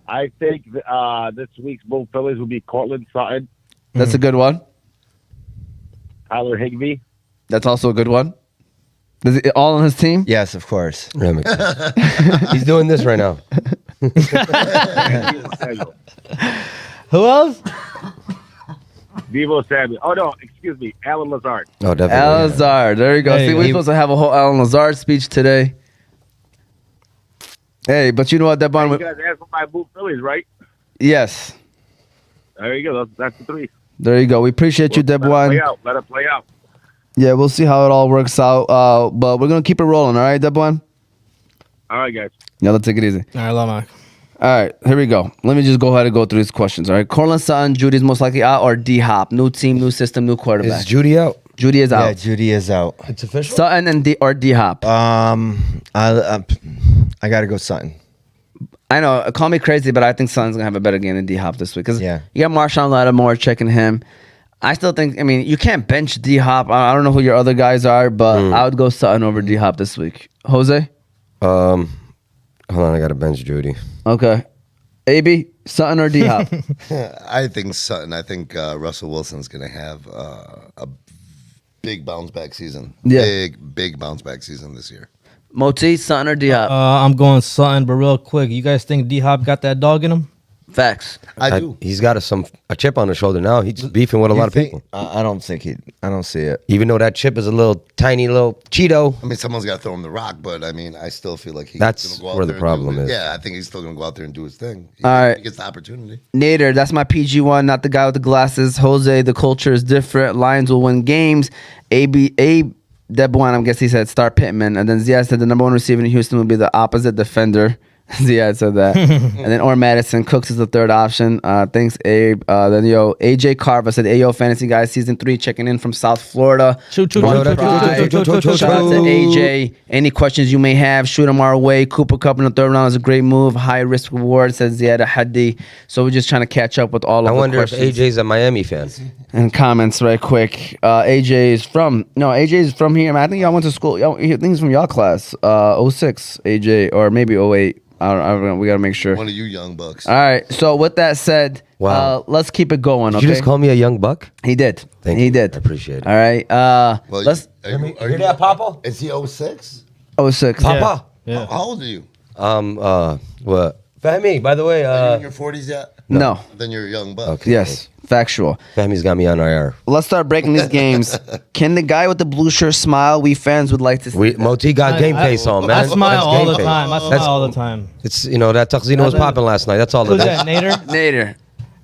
I think this week's Bull Phillies will be Cortland Sutton, That's a good one. Tyler Higbee. That's also a good one. Is it all on his team? Yes, of course. Yeah, makes sense. He's doing this right now. Who else? Vivo Samuel. Oh no, excuse me, Alan Lazard. Oh, definitely. Al yeah. Lazard. There you go. Hey, See, we're he- supposed to have a whole Alan Lazard speech today. Hey, but you know what, You Debon? guys asked for my Bull Phillies, right? Yes. There you go. That's the 3. There you go. We appreciate you, Let it play Debon. out. Let it play out. Yeah, we'll see how it all works out. But we're gonna keep it rolling. All right, Debon. All right, guys. Yeah, let's take it easy. All right, Lamar. All right, here we go. Let me just go ahead and go through these questions. All right, Cortland Sutton, Judy's most likely out, or D Hop? New team, new system, new quarterback. Is Judy out? Judy is Yeah, out. Judy is out. It's official. Sutton and D Hop. I gotta go Sutton. I know, call me crazy, but I think Sutton's gonna have a better game than D Hop this week because Yeah. you got Marshawn Lattimore checking him. I still think. I mean, you can't bench D Hop. I don't know who your other guys are, but I would go Sutton over D Hop this week. Jose, Hold on, I got to bench Judy. okay. AB, Sutton or D Hop? I think Sutton. I think Russell Wilson's going to have a big bounce back season. Yeah. Big bounce back season this year. Moti, Sutton or D Hop? I'm going Sutton, but real quick, you guys think D Hop got that dog in him? Facts. I do. He's got a chip on his shoulder now. He's just beefing with a lot of people. I don't think I don't see it. Even though that chip is a little tiny little Cheeto. I mean, someone's got to throw him the rock, but I mean, I still feel like he's That's gonna go out where the there and problem do it. is. Yeah, I think he's still going to go out there and do his thing. All right. He gets the opportunity. Nader, that's my PG one, not the guy with the glasses. Jose, the culture is different. Lions will win games. Deb one, I guess he said start Pittman. And then Ziad said the number one receiver in Houston will be the opposite defender. Ziad said that. And then or Madison. Cooks is the third option. Thanks, Abe. Then AJ Carver said, Ayo, Fantasy Guys, season 3, checking in from South Florida. Shoot, One pride. Shout out to AJ. Any questions you may have, shoot them our way. Cooper Cup in the third round is a great move. High risk reward, says Ziad Hadi. So we're just trying to catch up with all I of the wonder if questions AJ's a Miami fan. and comments right quick. AJ is from here. Man, I think y'all went to school. I think he's from y'all class. 06 AJ or maybe 08. I don't know. We gotta make sure. One of you young bucks. All right. So with that said, Wow. let's keep it going. Did Okay. you just call me a young buck? He did. Thank he you. did. I appreciate it. All right. Well, Let's. are you Papa? Is he 06? 06. Papa? Yeah. How old are you? What? Fahmi, by the way, Are you in your 40s yet? No. Then you're a young buck. Okay. Yes. Factual. Fahmi's got me on IR. Let's start breaking these games. Can the guy with the blue shirt smile? We fans would like to see. Moti got game face on, man. I smile That's all game the face. time. I smile That's- all the time. It's, that tuxedo was popping last night. That's all Who's it that, is. Nader? Nader.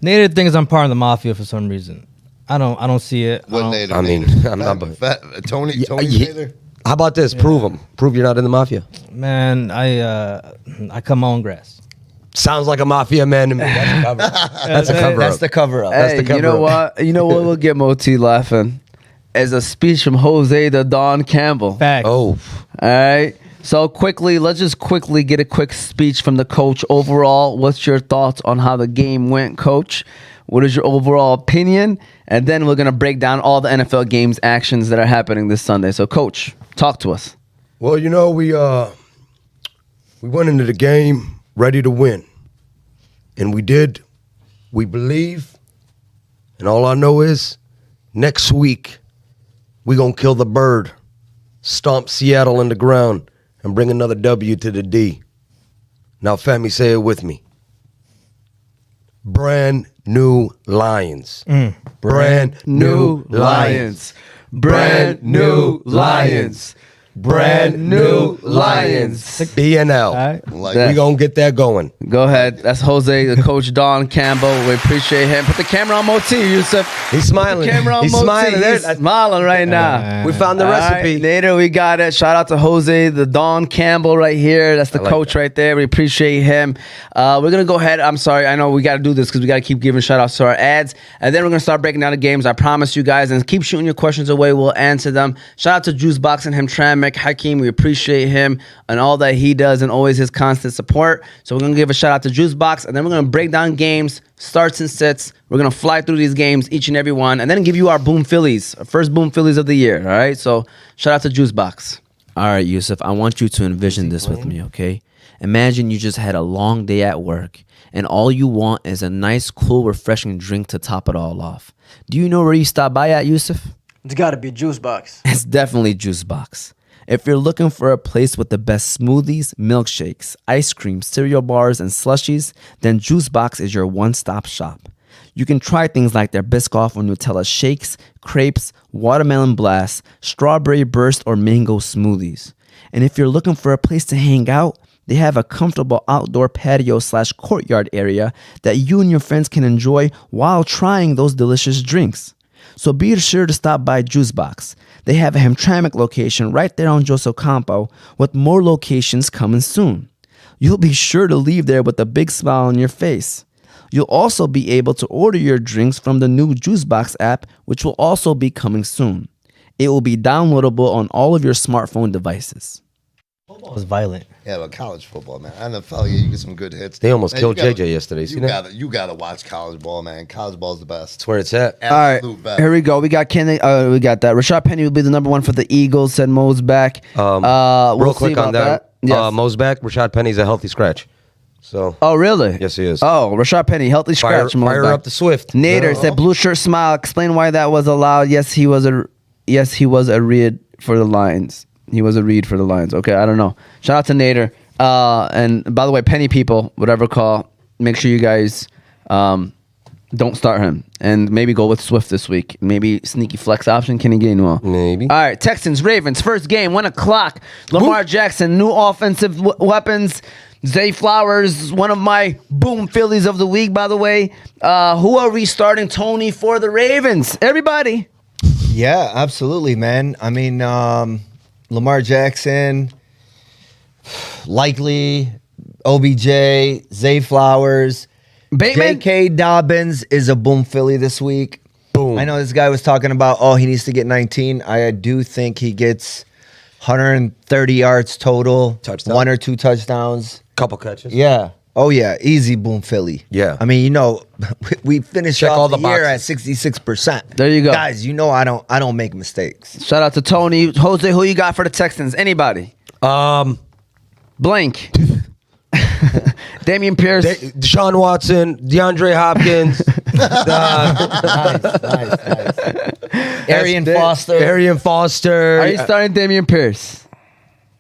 Nader thinks I'm part of the mafia for some reason. I don't see it. What I don't- Nader? I mean, Nader? I'm not- Tony Yeah, Nader? How about this? Prove him. Prove you're not in the mafia. Man, I cut my own grass. Sounds like a mafia man to me. That's a cover. That's a cover. That's the cover up. Hey, you know what? You know what will get Moti laughing? Is a speech from Jose the Don Campbell. Facts. Oh, All right. So quickly, let's just quickly get a quick speech from the coach. Overall, what's your thoughts on how the game went, Coach? What is your overall opinion? And then we're gonna break down all the NFL games actions that are happening this Sunday. So, Coach, talk to us. well, you know, we went into the game ready to win, and we did. We believe, and all I know is next week we gonna kill the bird, stomp Seattle in the ground, and bring another W to the D. Now, Femi, say it with me. Brand new Lions. Brand new Lions. Brand new Lions. Brand new Lions. BNL. All right. Like, That- We gonna get that going. Go ahead. That's Jose, the coach, Don Campbell. We appreciate him. Put the camera on Moti, Yusuf. He's smiling. Camera on He's Moti. smiling. He's smiling right now. We found the All recipe. right, later we got it. Shout out to Jose, the Don Campbell right here. That's the I like coach that. right there. We appreciate him. We're gonna go ahead. I'm sorry. I know we got to do this because we got to keep giving shout outs to our ads, and then we're gonna start breaking down the games. I promise you guys, and keep shooting your questions away. We'll answer them. Shout out to Juicebox and Hamtramck Hakeem. We appreciate him and all that he does, and always his constant support. So we're gonna give a shout out to Juicebox, and then we're gonna break down games, starts and sits. We're gonna fly through these games, each and every one, and then give you our Boom Phillies, our first Boom Phillies of the year. All right. So shout out to Juicebox. All right, Yusuf, I want you to envision this with me, okay? Imagine you just had a long day at work, and all you want is a nice, cool, refreshing drink to top it all off. Do you know where you stop by at, Yusuf? It's got to be Juice Box. It's definitely Juicebox. If you're looking for a place with the best smoothies, milkshakes, ice cream, cereal bars, and slushies, then Juicebox is your one-stop shop. You can try things like their Biscoff or Nutella shakes, crepes, watermelon blast, strawberry burst, or mango smoothies. And if you're looking for a place to hang out, they have a comfortable outdoor patio/courtyard area that you and your friends can enjoy while trying those delicious drinks. So be sure to stop by Juicebox. They have a Hamtramck location right there on Joseph Campo, with more locations coming soon. You'll be sure to leave there with a big smile on your face. You'll also be able to order your drinks from the new Juicebox app, which will also be coming soon. It will be downloadable on all of your smartphone devices. Football is violent. Yeah, but college football, man. NFL, yeah, you get some good hits. They almost Man, killed you gotta- JJ yesterday. See that? You gotta watch college ball, man. College ball's the best. That's where it's at. All right, Absolute best. here we go. We got Kenny. We got that. Rashad Penny will be the number one for the Eagles. Said Mo's back. Real We'll quick see on about that. Yes. Mo's back. Rashad Penny's a healthy scratch. So Oh, really? Yes, he is. Oh, Rashad Penny, healthy scratch. Mo's fire back. up the Swift. Nader said blue shirt smile. Explain why that was allowed. Yes, he was a read for the Lions. He was a read for the Lions. Okay, I don't know. Shout out to Nader. And by the way, Penny people, whatever call, make sure you guys don't start him and maybe go with Swift this week. Maybe sneaky flex option. Kenny Gainwell. Maybe. All right, Texans, Ravens, first game, 1 o'clock. Lamar Jackson, new offensive weapons. Zay Flowers, one of my boom Phillies of the week, by the way. Who are we starting, Tony, for the Ravens? Everybody. Yeah, absolutely, man. I mean, Lamar Jackson, likely, OBJ, Zay Flowers, Bateman. J.K. Dobbins is a boom Philly this week. Boom. I know this guy was talking about, he needs to get 19. I do think he gets 130 yards total, Touchdown. 1 or 2 touchdowns. Couple catches. Yeah. Oh, yeah. Easy boom Philly. Yeah. I mean, we finished Check off all the the year at boxes. 66%. There you go. Guys, I don't make mistakes. Shout out to Tony. Jose, who you got for the Texans? Anybody? Blank. Damian Pierce. Deshaun Watson, DeAndre Hopkins, Nice. Arian Foster. Arian Foster. Are you starting Damian Pierce?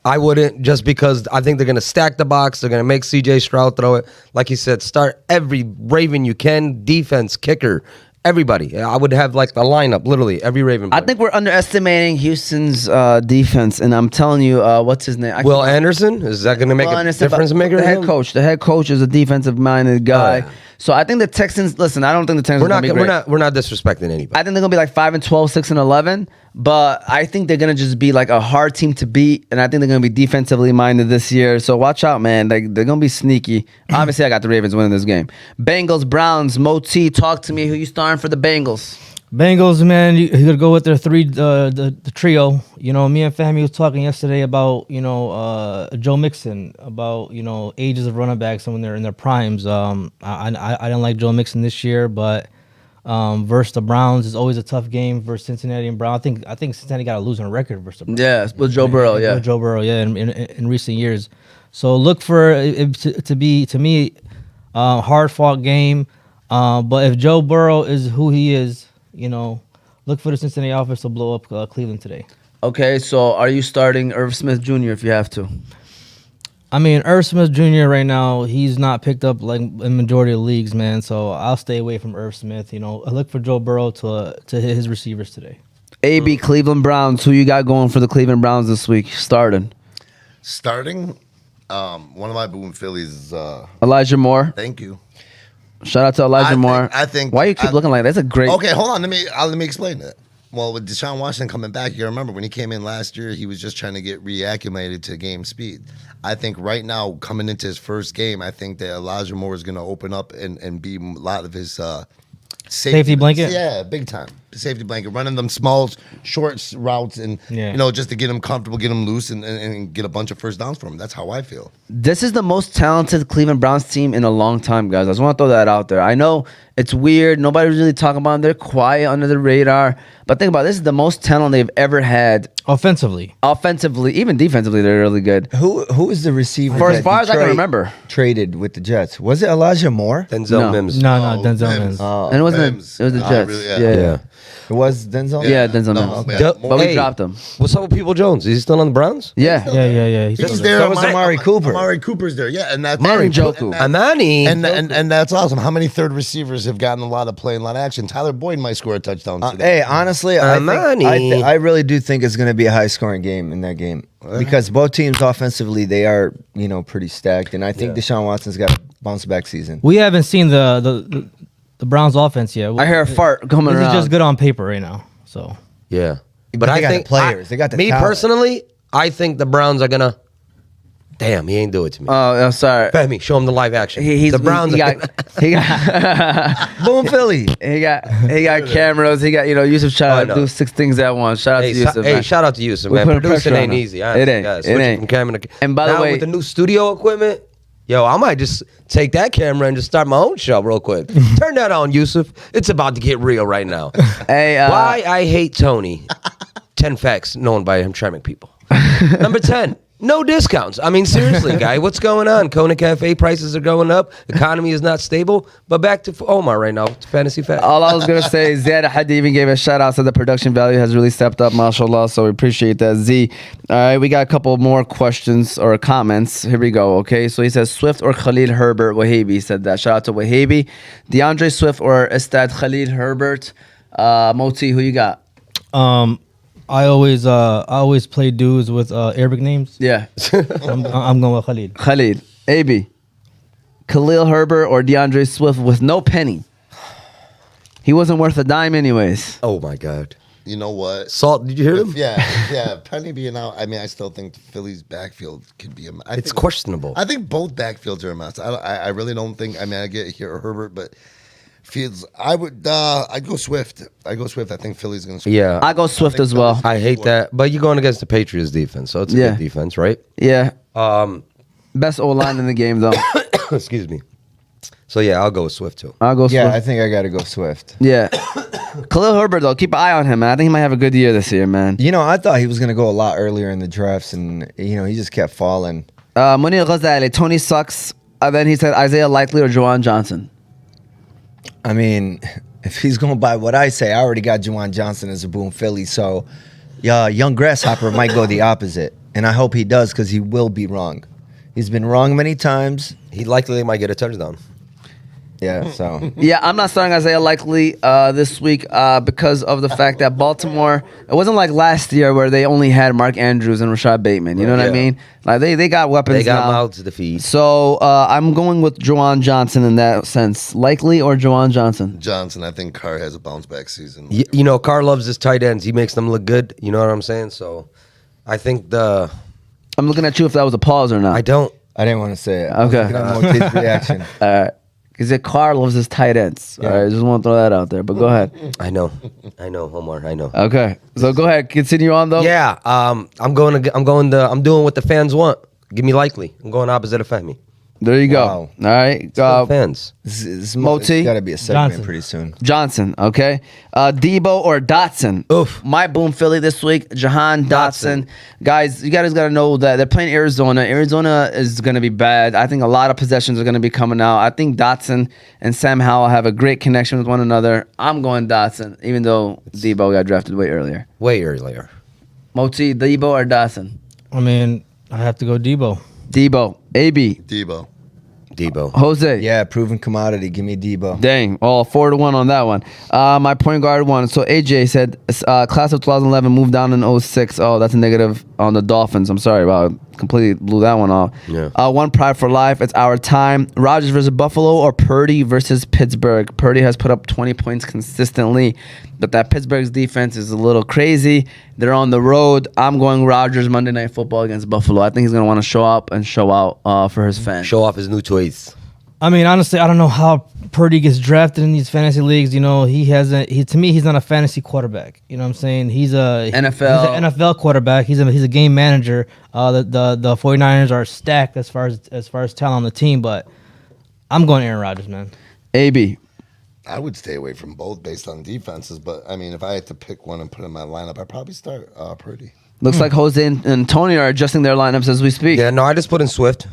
I wouldn't, just because I think they're going to stack the box. They're going to make CJ Stroud throw it. Like you said, start every Raven you can, defense, kicker, everybody. I would have like the lineup, literally, every Raven I player. think we're underestimating Houston's defense, and I'm telling you, what's his name? Will Anderson? Is that going to make a difference maker? The to head him? coach. The head coach is a defensive-minded guy. Oh, yeah. So I think the Texans. Listen, I don't think the Texans We're are not gonna be great. we're not disrespecting anybody. I think they're gonna be like 5-12, 6-11. But I think they're gonna just be like a hard team to beat, and I think they're gonna be defensively minded this year. So watch out, man. Like they're gonna be sneaky. Obviously, I got the Ravens winning this game. Bengals, Browns, Moti. Talk to me. Who you starting for the Bengals? Bengals, man, you gotta go with their the trio. You know, me and Fahmy was talking yesterday about Joe Mixon, about ages of running backs when they're in their primes. I didn't like Joe Mixon this year, but versus the Browns is always a tough game versus Cincinnati and Brown. I think Cincinnati got a losing record versus the Browns. Yeah, with Joe Burrow. Yeah, with Joe Burrow. Yeah, in recent years. So look for it to be, to me, hard fought game. But if Joe Burrow is who he is, look for the Cincinnati offense to blow up Cleveland today. Okay, so are you starting Irv Smith Jr. if you have to? I mean, Irv Smith Jr. right now, he's not picked up like in majority of leagues, man. So I'll stay away from Irv Smith. I look for Joe Burrow to hit his receivers today. AB Cleveland Browns. Who you got going for the Cleveland Browns this week? Starting one of my boom Phillies is Elijah Moore. Thank you. Shout out to Elijah Moore. I think. Why you keep looking like that? That's a great. Okay, hold on. Let me explain that. Well, with Deshaun Watson coming back, you remember when he came in last year, he was just trying to get reacclimated to game speed. I think right now, coming into his first game, I think that Elijah Moore is going to open up and be a lot of his safety blanket. Yeah, big time safety blanket, running them small, short routes, and just to get him comfortable, get him loose, and get a bunch of first downs for him. That's how I feel. This is the most talented Cleveland Browns team in a long time, guys. I just want to throw that out there. I know it's weird. Nobody's really talking about them. They're quiet under the radar. But think about it. This is the most talent they've ever had. Offensively, even defensively, they're really good. Who is the receiver? For as that far as I can Detroit remember, traded with the Jets. Was it Elijah Moore? Denzel Mims. No, Denzel Mims. And it wasn't. Mims. It was the Jets. Really, yeah. It was Denzel. Yeah, Denzel No, Mims. yeah. But we Hey, dropped him. What's up with People Jones? Is he still on the Browns? Yeah. Yeah. He's there. So was Amari Cooper. Amari Cooper's there. Yeah, and that's Amari Njoku. Amani. And that's awesome. How many third receivers have gotten a lot of play and a lot of action? Tyler Boyd might score a touchdown today. Hey, honestly, I really do think it's going to be a high-scoring game in that game because both teams offensively they are pretty stacked, and I think Deshaun Watson's got a bounce-back season. We haven't seen the Browns offense yet. I hear a fart coming This around. is just good on paper right now. So Yeah. But they got the players. They got the Me talent. personally, I think the Browns are going to. Damn, he ain't do it to me. Oh, sorry. Fahmy, show him the live action. He's the Browns. He got Boom, Philly. he got cameras. He got Yusuf trying to do 6 things at once. Shout out to Yusuf. man. Shout out to Yusuf, We man. put Producing pressure on ain't him. easy. It ain't. Guys, It ain't. From camera to, And by the now way- with the new studio equipment, yo, I might just take that camera and just start my own show real quick. Turn that on, Yusuf. It's about to get real right now. Hey, Why I hate Tony. 10 facts known by him charming people. Number 10. No discounts. I mean, seriously, guy, what's going on? Coney Cafe prices are going up. Economy is not stable. But back to Omar right now. It's fantasy fact. all I was gonna say is Zed Hadi even gave a shout out, so the production value has really stepped up, mashallah. So we appreciate that, Z. All right, we got a couple more questions or comments. Here we go. Okay, so he says Swift or Khalil Herbert. Wahabi said that. Shout out to Wahabi. DeAndre Swift or Estad Khalil Herbert. Moti, who you got? I always play dudes with Arabic names. Yeah, I'm going with Khalid. Khalil. AB. Khalil Herbert or DeAndre Swift with no penny. He wasn't worth a dime anyways. Oh, my God. You know what? Salt, did you hear him? Yeah. Penny being out. I mean, I still think the Phillies' backfield could be It's questionable. I think both backfields are a mess. I really don't think. I mean, I get here Herbert, but Fields. I'd go Swift. I think Philly's gonna. Yeah. I go Swift as well. I hate that. But you're going against the Patriots defense, so it's a good defense, right? Yeah. Best O-line in the game though. Excuse me. So, yeah, I'll go with Swift, too. I'll go Swift. Yeah, I think I got to go Swift. Yeah. Khalil Herbert, though, keep an eye on him, man. I think he might have a good year this year, man. I thought he was going to go a lot earlier in the drafts, and, he just kept falling. Munir Ghazali, Tony sucks. And then he said Isaiah Likely or Juwan Johnson. I mean, if he's going by what I say, I already got Juwan Johnson as a boom Philly, so young Grasshopper might go the opposite. And I hope he does because he will be wrong. He's been wrong many times. He likely might get a touchdown. Yeah, so Yeah, I'm not starting Isaiah Likely this week because of the fact that Baltimore. It wasn't like last year where they only had Mark Andrews and Rashad Bateman. You know what I Yeah. mean? Like they got weapons. They got now. mouths to feed. So I'm going with Juwan Johnson in that sense. Likely or Juwan Johnson? Johnson, I think Carr has a bounce back season. You know, Carr loves his tight ends. He makes them look good. You know what I'm saying? So, I think I'm looking at you if that was a pause or not. I don't. I didn't want to say it. Okay. Moti's reaction. All right. Because Carr loves his tight ends. Yeah. All right, just want to throw that out there. But go ahead. I know, Omar. I know. Okay. So go ahead. Continue on though. Yeah. I'm doing what the fans want. Give me Likely. I'm going opposite of Femi. There you go. Wow. All right. Fans. It's Moti? got to be a segment Johnson. pretty soon. Johnson, okay. Debo or Dotson? Oof. My boom Philly this week, Jahan Dotson. Guys, you guys got to know that they're playing Arizona. Arizona is going to be bad. I think a lot of possessions are going to be coming out. I think Dotson and Sam Howell have a great connection with one another. I'm going Dotson, even though Debo got drafted way earlier. Way earlier. Moti, Debo or Dotson? I mean, I have to go Debo. Debo. AB. Debo. Jose. Yeah, proven commodity. Give me Debo. Dang, 4-1 on that one. My point guard one. So AJ said, class of 2011 moved down in 06. Oh, that's a negative on the Dolphins. I'm sorry, wow, completely blew that one off. Yeah. One pride for life. It's our time. Rodgers versus Buffalo or Purdy versus Pittsburgh. Purdy has put up 20 points consistently, but that Pittsburgh's defense is a little crazy. They're on the road. I'm going Rodgers Monday Night Football against Buffalo. I think he's going to want to show up and show out for his fans. Show off his new toys. I mean, honestly, I don't know how Purdy gets drafted in these fantasy leagues. You know, to me, he's not a fantasy quarterback. You know what I'm saying? He's a NFL. He's an NFL quarterback. He's a game manager. The 49ers are stacked as far as talent on the team, but I'm going Aaron Rodgers, man. AB. I would stay away from both based on defenses, but I mean, if I had to pick one and put in my lineup, I'd probably start Purdy. Looks like Jose and Tony are adjusting their lineups as we speak. Yeah, no, I just put in Swift.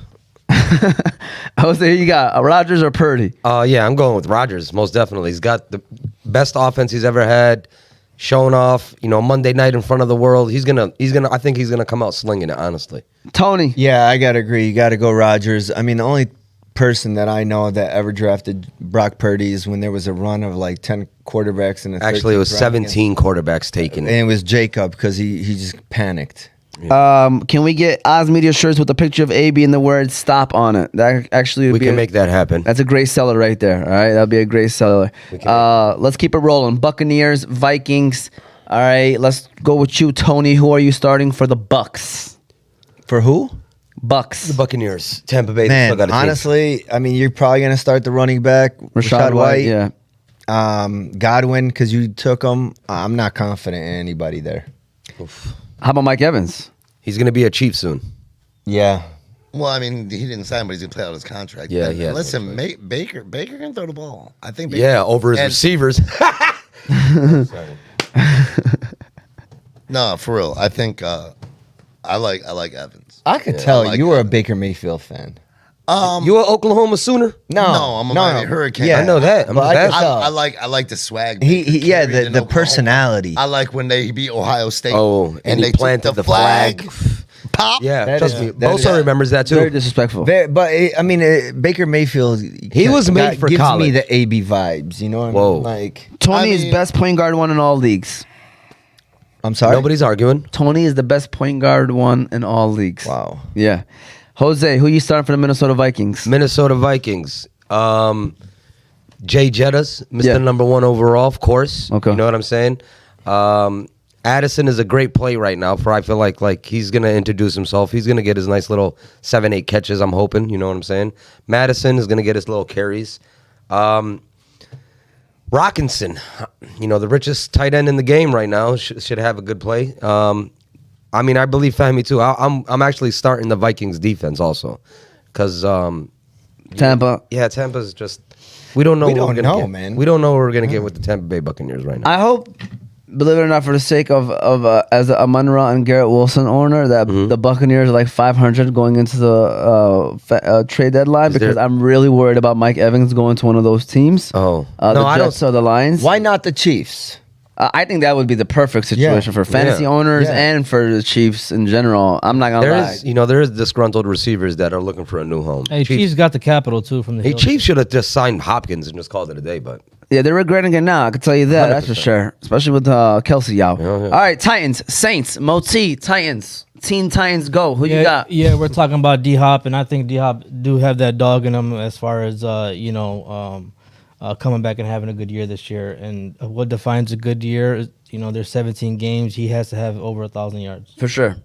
Jose, you got Rodgers or Purdy? Yeah, I'm going with Rodgers, most definitely. He's got the best offense he's ever had, showing off, Monday night in front of the world. I think he's gonna come out slinging it, honestly. Tony. Yeah, I gotta agree. You gotta go Rodgers. I mean, the only person that I know that ever drafted Brock Purdy is when there was a run of like 10 quarterbacks in the Actually, it was 17 quarterbacks taken. and it was Jacob because he just panicked. Can we get Oz Media shirts with a picture of AB and the word "stop" on it? That actually would We can make that happen. That's a great seller right there. All right, that'd be a great seller. Let's keep it rolling. Buccaneers, Vikings. All right, let's go with you, Tony. Who are you starting for the Bucks? For who? Bucks. The Buccaneers, Tampa Bay. they still Man, got a team. honestly, I mean, you're probably gonna start the running back, Rashad White. Yeah. Godwin, because you took him. I'm not confident in anybody there. How about Mike Evans? He's gonna be a Chief soon. Yeah. Well, I mean, he didn't sign, but he's gonna play out his contract. Yeah, And he has listen, no Baker can throw the ball. I think. Baker, Yeah, over his and- receivers. No, for real. I think I like Evans. I could tell I like you were a Evans. Baker Mayfield fan. You an Oklahoma Sooner? No, I'm a Miami Hurricane. Yeah, I know that. I'm but a I could bad- tell. I like the swag. He yeah, carried in the Oklahoma. personality. I like when they beat Ohio State. Oh, and he they took planted the flag. Pop. Yeah, That trust is- me. that Bosa is- remembers that too. Very disrespectful. Baker Mayfield. He was made for gives college. me the AB vibes. You know what Whoa. I mean? Like, Tony I is mean- best point guard one in all leagues. I'm sorry. Nobody's arguing. Tony is the best point guard one in all leagues. Wow. Yeah. Jose, who you starting for the Minnesota Vikings? Minnesota Vikings. Jay Jettas, Mr. Yeah. Number 1 overall, of course. Okay. You know what I'm saying? Addison is a great play right now. I feel like he's gonna introduce himself. He's gonna get his nice little 7-8 catches. I'm hoping. You know what I'm saying? Madison is gonna get his little carries. Rockinson, the richest tight end in the game right now, should have a good play. I mean, I believe Fahmy too. I'm actually starting the Vikings defense also, because Tampa. yeah, Tampa's just we don't know. We what don't we're gonna know, get. man. We don't know what we're gonna get with the Tampa Bay Buccaneers right now. I hope, believe it or not, for the sake of as a Munra and Garrett Wilson owner, that the Buccaneers are like 500 going into the trade deadline, Is there- because I'm really worried about Mike Evans going to one of those teams. Oh. The No, I don't- Jets or the Lions. Why not the Chiefs? I think that would be the perfect situation for fantasy owners and for the Chiefs in general. I'm not gonna lie. There is disgruntled receivers that are looking for a new home. Hey, Chiefs got the capital too from the. Hey, Chiefs should have just signed Hopkins and just called it a day, but yeah, they're regretting it now. I can tell you that. 100%. That's for sure. Especially with Kelsey out. Yeah. All right, Titans, Saints, Moti, Titans, Teen Titans, go. Who you got? Yeah, we're talking about D Hop, and I think D Hop do have that dog in him as far as coming back and having a good year this year. And what defines a good year is, there's 17 games. He has to have over 1,000 yards. For sure.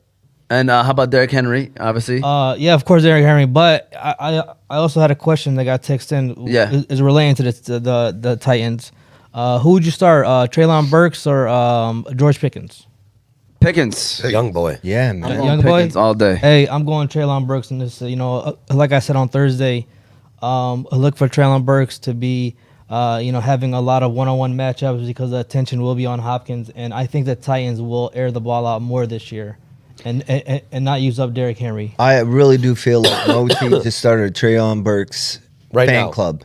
And how about Derrick Henry, obviously? Yeah, of course, Derrick Henry. But I also had a question that got texted in. Yeah. Is relating to the Titans. Who would you start, Treylon Burks or George Pickens? Pickens. Young boy. Yeah, man. Young boy? Pickens all day. Hey, I'm going Treylon Burks in this. Like I said on Thursday, look for Treylon Burks to be having a lot of one-on-one matchups because the attention will be on Hopkins, and I think the Titans will air the ball out more this year, and not use up Derrick Henry. I really do feel like Moti just started a Treylon Burks fan club.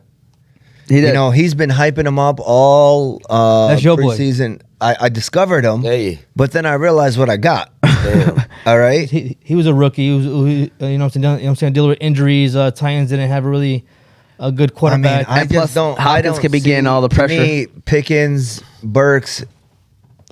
He did. He's been hyping him up all That's your boy. preseason. I discovered him, Hey. but then I realized what I got. All right. He was a rookie. He was, dealing with injuries. Titans didn't have a good quarterback. I And plus, just don't. Hopkins could be getting all the pressure. To me, Pickens, Burks.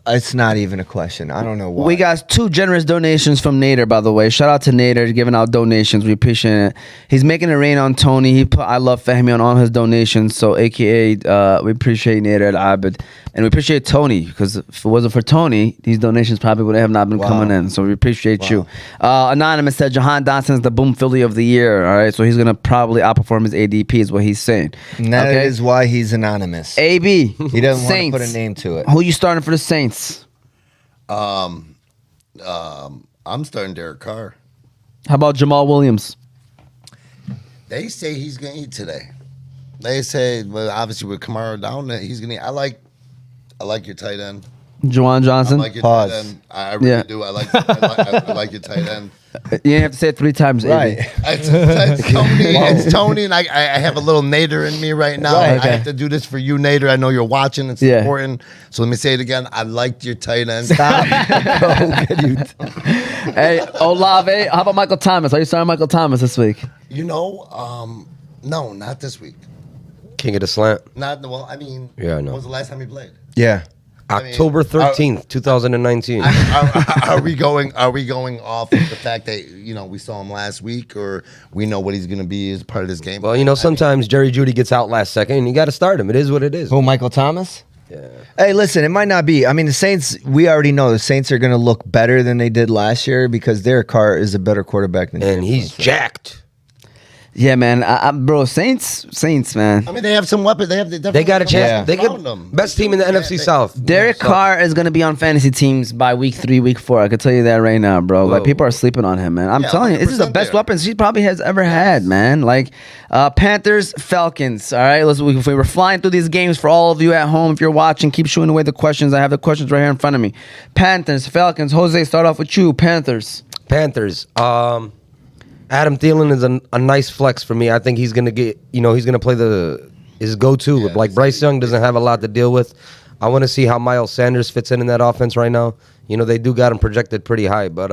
It's not even a question. I don't know why. We got 2 generous donations from Nader, by the way. Shout out to Nader giving out donations. We appreciate it. He's making it rain on Tony. He put I love Fahmy on all his donations. So AKA we appreciate Nader at Abed. And we appreciate Tony, because if it wasn't for Tony, these donations probably would have not been coming in. So we appreciate you. Anonymous said Jahan Dotson is the boom Philly of the year. All right, so he's gonna probably outperform his ADP, is what he's saying. And that is why he's anonymous. AB. He doesn't want to Saints. put a name to it. Who you starting for the Saints? I'm starting Derek Carr. How about Jamal Williams? They say he's gonna eat today. They say, well, obviously with Kamara down, that he's gonna eat. I like your tight end. Juwan Johnson. I like your Pause. tight end. I really do. I like your tight end. You didn't have to say it 3 times, Right. AB. It's Tony, and I have a little Nader in me right now. Right. I have to do this for you, Nader. I know you're watching. It's important. So let me say it again. I liked your tight end. Stop. Hey, Olave. How about Michael Thomas? Are you starting Michael Thomas this week? No, not this week. King of the slant. I know. When was the last time he played? Yeah. October 13th, 2019. Are we going off of the fact that we saw him last week, or we know what he's going to be as part of this game? Well, sometimes Jerry Jeudy gets out last second, and you got to start him. It is what it is. Who, Michael Thomas? Yeah. Hey, listen, it might not be. I mean, the Saints, we already know the Saints are going to look better than they did last year because Derek Carr is a better quarterback than And he's jacked. Yeah, man. Bro, Saints, man. I mean, they have some weapons. They got a chance. Yeah. They could best team in the NFC South. Derek Carr is going to be on fantasy teams by week 3, week 4. I can tell you that right now, bro. Like, people are sleeping on him, man. I'm telling you, this is the best weapons he probably has ever had, man. Like, Panthers, Falcons. All right, if we were flying through these games for all of you at home, if you're watching, keep shooting away the questions. I have the questions right here in front of me. Panthers, Falcons. Jose, start off with you. Panthers. Adam Thielen is a nice flex for me. I think he's gonna get, he's gonna play his go-to. Like Bryce Young doesn't have a lot to deal with. I want to see how Miles Sanders fits in that offense right now. They do got him projected pretty high, but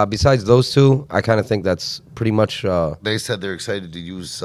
besides those two, I kind of think that's pretty much. They said they're excited to use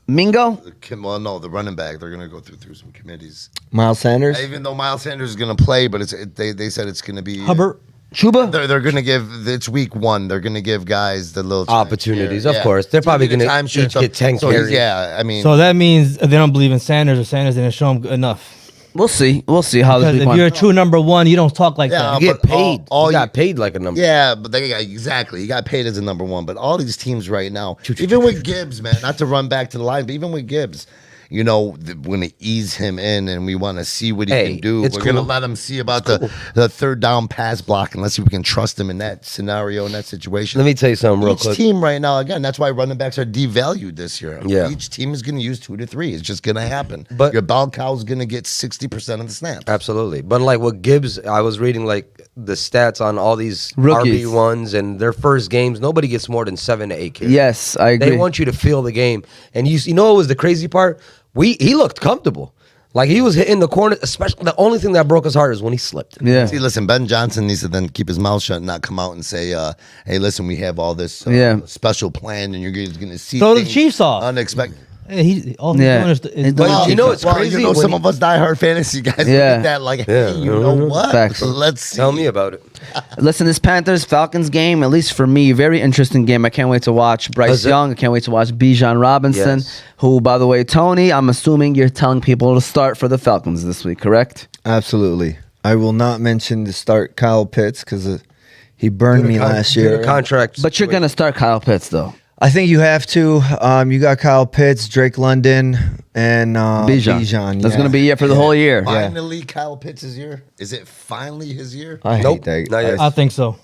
Mingo. the running back. They're gonna go through some committees. Miles Sanders? Even though Miles Sanders is gonna play, but they said it's gonna be Hubbard. Chuba? They're going to give, it's week 1. They're going to give guys the little opportunities, of course. They're probably going to each get 10 carries. Yeah, I mean. So that means they don't believe in Sanders, or Sanders didn't show him enough. We'll see how Because this week if you're a true number 1, you don't talk like that. You get paid. You got paid like a number. Yeah, but exactly. He got paid as a number 1. But all these teams right now, even with Gibbs, man, not to run back to the line, but even with Gibbs, we're going to ease him in, and we want to see what he can do. We're going to let him see about the third down pass block, and let's see if we can trust him in that scenario, in that situation. Let me tell you something real quick. Each team right now, again, that's why running backs are devalued this year. Yeah. Each team is going to use 2 to 3. It's just going to happen. But your Balkan is going to get 60% of the snaps. Absolutely. But like with Gibbs, I was reading like the stats on all these Rookies. RB1s and their first games. Nobody gets more than 7 to 8 carries. Yes, I agree. They want you to feel the game. And you know what was the crazy part? He looked comfortable. Like he was hitting the corner, especially the only thing that broke his heart is when he slipped. Yeah. See, listen, Ben Johnson needs to then keep his mouth shut and not come out and say, hey, listen, we have all this special plan and you're going to see Throw the things Chiefs off. unexpected. All he's doing is But you know it's crazy. You know, when some he- of us diehard fantasy guys Yeah. look at that like, hey, you know what? Facts. Let's see. Tell me about it. Listen, this Panthers-Falcons game, at least for me, very interesting game. I can't wait to watch Bryce Is it? Young. I can't wait to watch Bijan Robinson, Yes. who, by the way, Tony, I'm assuming you're telling people to start for the Falcons this week, correct? Absolutely. I will not mention to start Kyle Pitts because he burned me last year. Contract. But you're going to start Kyle Pitts, though. I think you have to. You got Kyle Pitts, Drake London, and Bijan. That's yeah. going to be it for the whole year. Finally, Kyle Pitts' year? Is it finally his year? I Nope, hate not yet. that. I think so.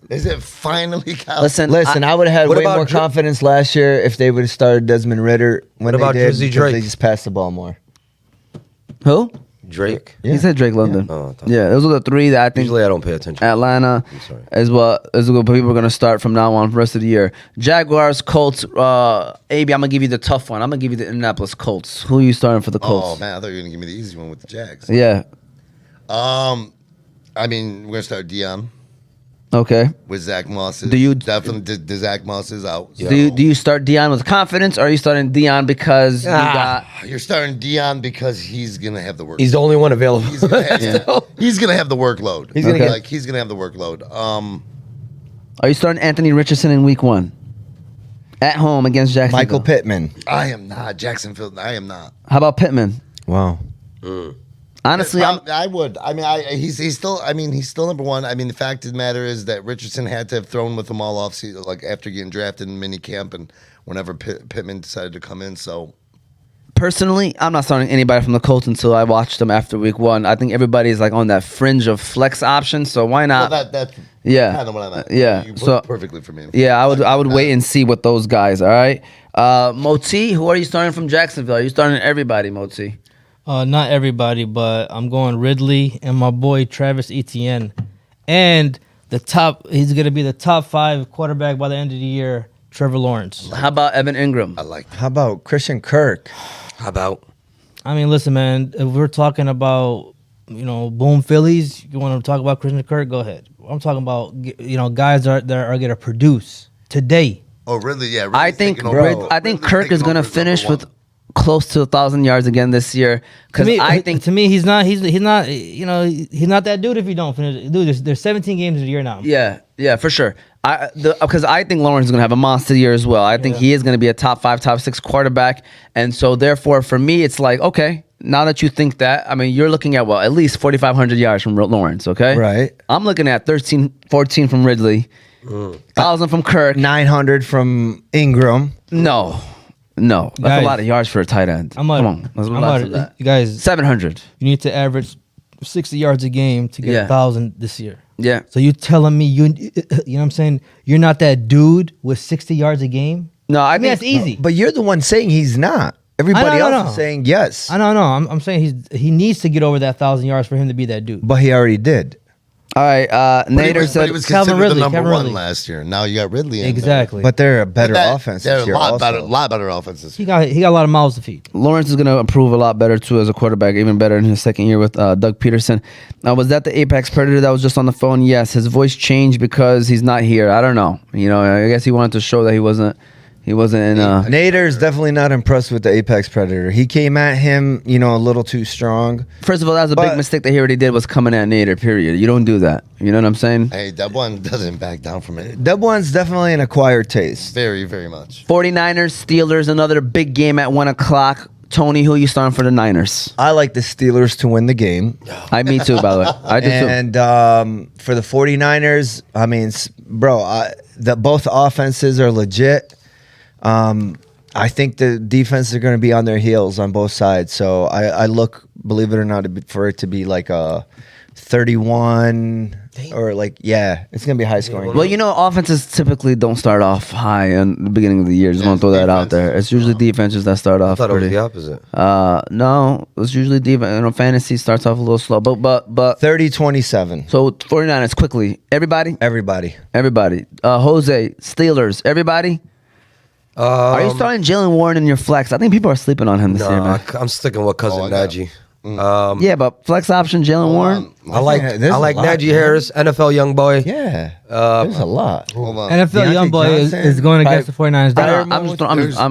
Is it finally Kyle? Listen, I would have had What way about more confidence last year if they would have started Desmond Ritter when What they about did Drizzy because Drake? they just passed the ball more. who? Drake. He said Drake London. Oh, I thought- Yeah, those are the three that I think Usually I don't pay attention. Atlanta sorry. as well as people are going to start from now on for the rest of the year. Jaguars, Colts. AB, I'm going to give you the tough one. I'm going to give you the Indianapolis Colts. Who are you starting for the Oh, Colts? man, I thought you were going to give me the easy one with the Jags. Yeah. I mean, we're going to start Dion Okay. with Zach Moss. Do you- Definitely, the Zach Moss is out. Do you start Dion with confidence, or are you starting Dion because you got? You're starting Dion because he's going to have the work. He's the only one available. He's gonna have, he's gonna have the workload. He's gonna get- he's gonna have the workload. Are you starting Anthony Richardson in Week 1 at home against Jacksonville? Michael Pittman. I am not Jacksonville. I am not. How about Pittman? Wow. Honestly, I would. I mean, he's still. I mean, he's still number one. I mean, the fact of the matter is that Richardson had to have thrown with him all off season, like after getting drafted in mini camp and whenever Pittman decided to come in. So personally, I'm not starting anybody from the Colts until I watch them after Week 1. I think everybody's like on that fringe of flex options, so why not? that's Yeah. kind of what I'm at. Yeah. You So- work perfectly for me. Yeah, I would wait and see what those guys. All right, Moti, who are you starting from Jacksonville? Are you starting everybody, Moti? Not everybody, but I'm going Ridley and my boy Travis Etienne. And he's going to be the top 5 quarterback by the end of the year, Trevor Lawrence. How about Evan Ingram? I like. How about Christian Kirk? How about? I mean, listen, man, if we're talking about, boom phillies, you want to talk about Christian Kirk, go ahead. I'm talking about, guys that are going to produce today. Oh, Ridley? Yeah. I Ridley's think taking over. I think Ridley's Kirk taking is going to over as number finish one. with close to 1,000 yards again this year. Because I think to me, he's not that dude if he don't finish. Dude, there's 17 games a year now. Yeah, for sure. Because I think Lawrence is going to have a monster year as well. I think he is going to be a top 5, top 6 quarterback. And so, therefore, for me, it's like, okay, now that you think that, I mean, you're looking at, at least 4,500 yards from Lawrence, okay? Right. I'm looking at 13, 14 from Ridley, 1,000 from Kirk. 900 from Ingram. No. That's Guys, a lot of yards for a tight end. Come on. Let's relax with that. You guys, 700. you need to average 60 yards a game to get 1,000 this year. Yeah. So you telling me you know what I'm saying? You're not that dude with 60 yards a game? No, I mean think that's easy. But you're the one saying he's not. Everybody else is saying yes. I don't know. I'm saying he needs to get over that 1,000 yards for him to be that dude. But he already did. All right. Nader said he was Calvin considered Ridley, the number Calvin one Ridley. last year. Now you got Ridley in there. Exactly. But they're a better offense They're this a year lot also. better offenses. he got a lot of mouths to feed. Lawrence is going to improve a lot better too as a quarterback, even better in his second year with Doug Peterson. Was that the Apex Predator that was just on the phone? Yes. His voice changed because he's not here. I don't know. I guess he wanted to show that he wasn't in. Nader is definitely not impressed with the Apex Predator. He came at him, a little too strong. First of all, that was a big mistake that he already did, was coming at Nader. Period. You don't do that. You know what I'm saying? Hey, that one doesn't back down from it. That one's definitely an acquired taste. Very, very much. 49ers, Steelers, another big game at 1:00. Tony, who you starting for the Niners? I like the Steelers to win the game. Me too, by the way. I do too. And for the 49ers, I mean, both offenses are legit. I think the defense are going to be on their heels on both sides. So I look, believe it or not, for it to be like a 31 or it's going to be a high scoring. Well, offenses typically don't start off high in the beginning of the year. Just want to throw that out there. It's usually defenses that start off I thought it was pretty. the opposite. No, it's usually defense. Fantasy starts off a little slow, but 30-27. So 49ers quickly. Everybody. Everybody. Jose, Steelers. Everybody. Are you starting Jalen Warren in your flex? I think people are sleeping on him this year, man. I'm sticking with cousin Najee. Yeah, but flex option Jalen Warren. I like Najee Harris, NFL young boy. Yeah, there's a lot. Hold on. NFL Deontay young boy Johnson. is going against the 49ers.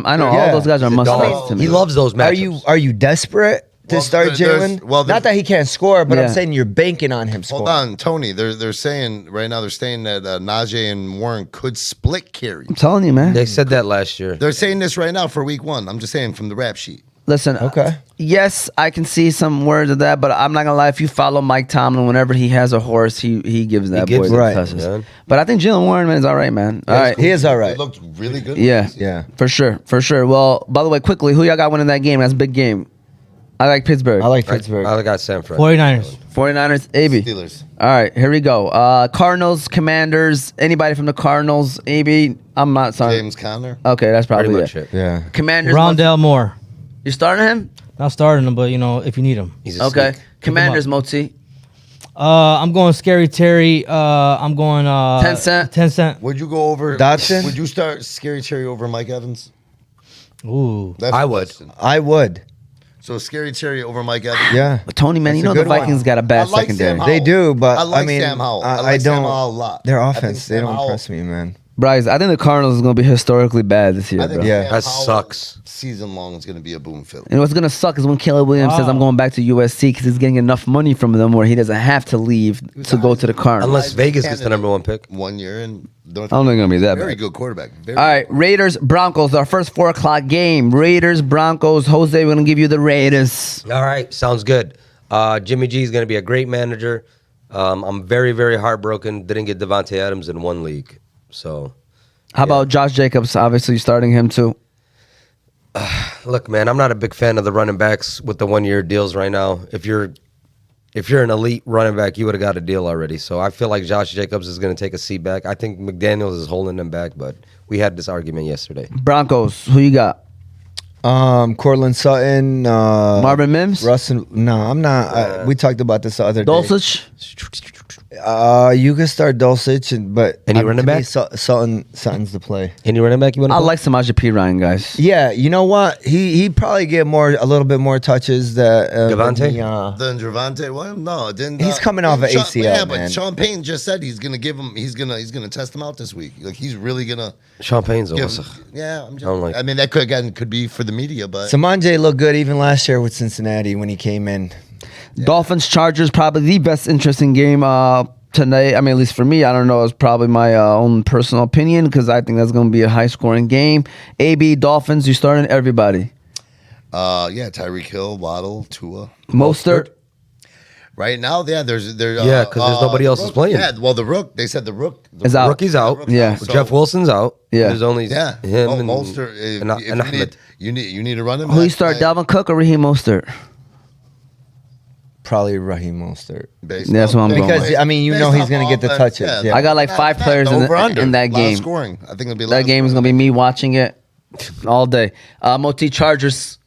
I know all those guys are must-haves to me. He loves those matchups. Are you desperate to start Jalen? Not that he can't score, but I'm Yeah. saying you're banking on him scoring. Hold on, Tony. They're saying right now. They're saying that Najee and Warren could split carry. I'm telling you, man. They said that last year. They're saying this right now for week 1. I'm just saying from the rap sheet. Listen, Okay. yes, I can see some words of that, but I'm not gonna lie. If you follow Mike Tomlin, whenever he has a horse, he gives that boy the right, touches. man. But I think Jalen Warren, man, is all right, man. All right, He is all right. It looked really good. yeah, Yeah. for sure. Well, by the way, quickly, who y'all got winning that game? That's a big game. I like Pittsburgh. I like Pittsburgh. I got San Fran. 49ers. 49ers, AB. Steelers. All right, here we go. Cardinals, Commanders. Anybody from the Cardinals? AB. I'm not sorry. James Conner. Okay, that's Pretty probably much it. it. Yeah. Commanders. Rondell Moore. You starting him? Not starting him, but if you need him. He's a Okay. sneak. Commanders, Moti. I'm going Scary Terry. I'm going 10 cent. 10 cent. Would you go over Dodson? Would you start Scary Terry over Mike Evans? Ooh. That's I the would. question. I would. So Scary Terry over Mike Evans. Yeah. But Tony, man, That's you a know the good one. Vikings got a I bad like secondary. Sam Howell. They do, but I like mean, Sam Howell. I I like Sam don't. Howell a lot. Their I think offense, they Sam don't Howell- impress me, man. Bryce, I think the Cardinals is going to be historically bad this year, I think bro. Yeah. Sam That Howell sucks. Season long is going to be a boom fill. And what's going to suck is when Caleb Williams says, I'm going back to USC because he's getting enough money from them where he doesn't have to leave to go to the Cardinals. Unless Vegas gets the number 1 pick. 1 year and North I don't think it's going to be that very bad. good quarterback. Very All right, Raiders, Broncos, our first 4 o'clock game. Raiders, Broncos. Jose, we're going to give you the Raiders. All right, sounds good. Jimmy G is going to be a great manager. I'm very, very heartbroken. Didn't get Devontae Adams in 1 league. So, How about Josh Jacobs? Obviously, starting him too. look, man, I'm not a big fan of the running backs with the 1-year deals right now. If you're an elite running back, you would have got a deal already. So I feel like Josh Jacobs is going to take a seat back. I think McDaniels is holding him back, but we had this argument yesterday. Broncos, who you got? Cortland Sutton. Marvin Mims? Russell. No, I'm not. We talked about this the other day. Dulcich? You can start Dulcich, but Any to running me, back? Sutton's the play. Any running back you want to I like Samaje P. Ryan, guys. Yeah, you know what? He probably get a little bit more touches. Devontae? Then Javante, well, no, didn't. He's coming off didn't of ACL, Yeah, man. but Sean Payton just said he's gonna give him. He's gonna test him out this week. Like he's really gonna Sean Payne's give almost. him. Yeah, I'm just. don't like I mean, that could be for the media, but Samanje looked good even last year with Cincinnati when he came in. Dolphins, Chargers, probably the best interesting game tonight. I mean, at least for me, I don't know. It's probably my own personal opinion because I think that's going to be a high-scoring game. AB, Dolphins, you starting everybody. yeah, Tyreek Hill, Waddle, Tua. Mostert. Right now, yeah, there's Yeah, 'cause there's nobody else is playing. Yeah, well, the Rook. They said the Rook Is out. Rookie's out. Yeah. So- Jeff Wilson's out. Yeah. There's only Yeah, him and Mostert. and Ahmed. You need to run him. Who you start, Dalvin Cook or Raheem Mostert? Probably Raheem Mostert. That's what I'm going Because with. I mean, you know he's gonna get the touches. Yeah. I got like 5 players in that game. Scoring. I think it'll be a lot That of game is scoring. going to be me watching it all day. Moti, Chargers,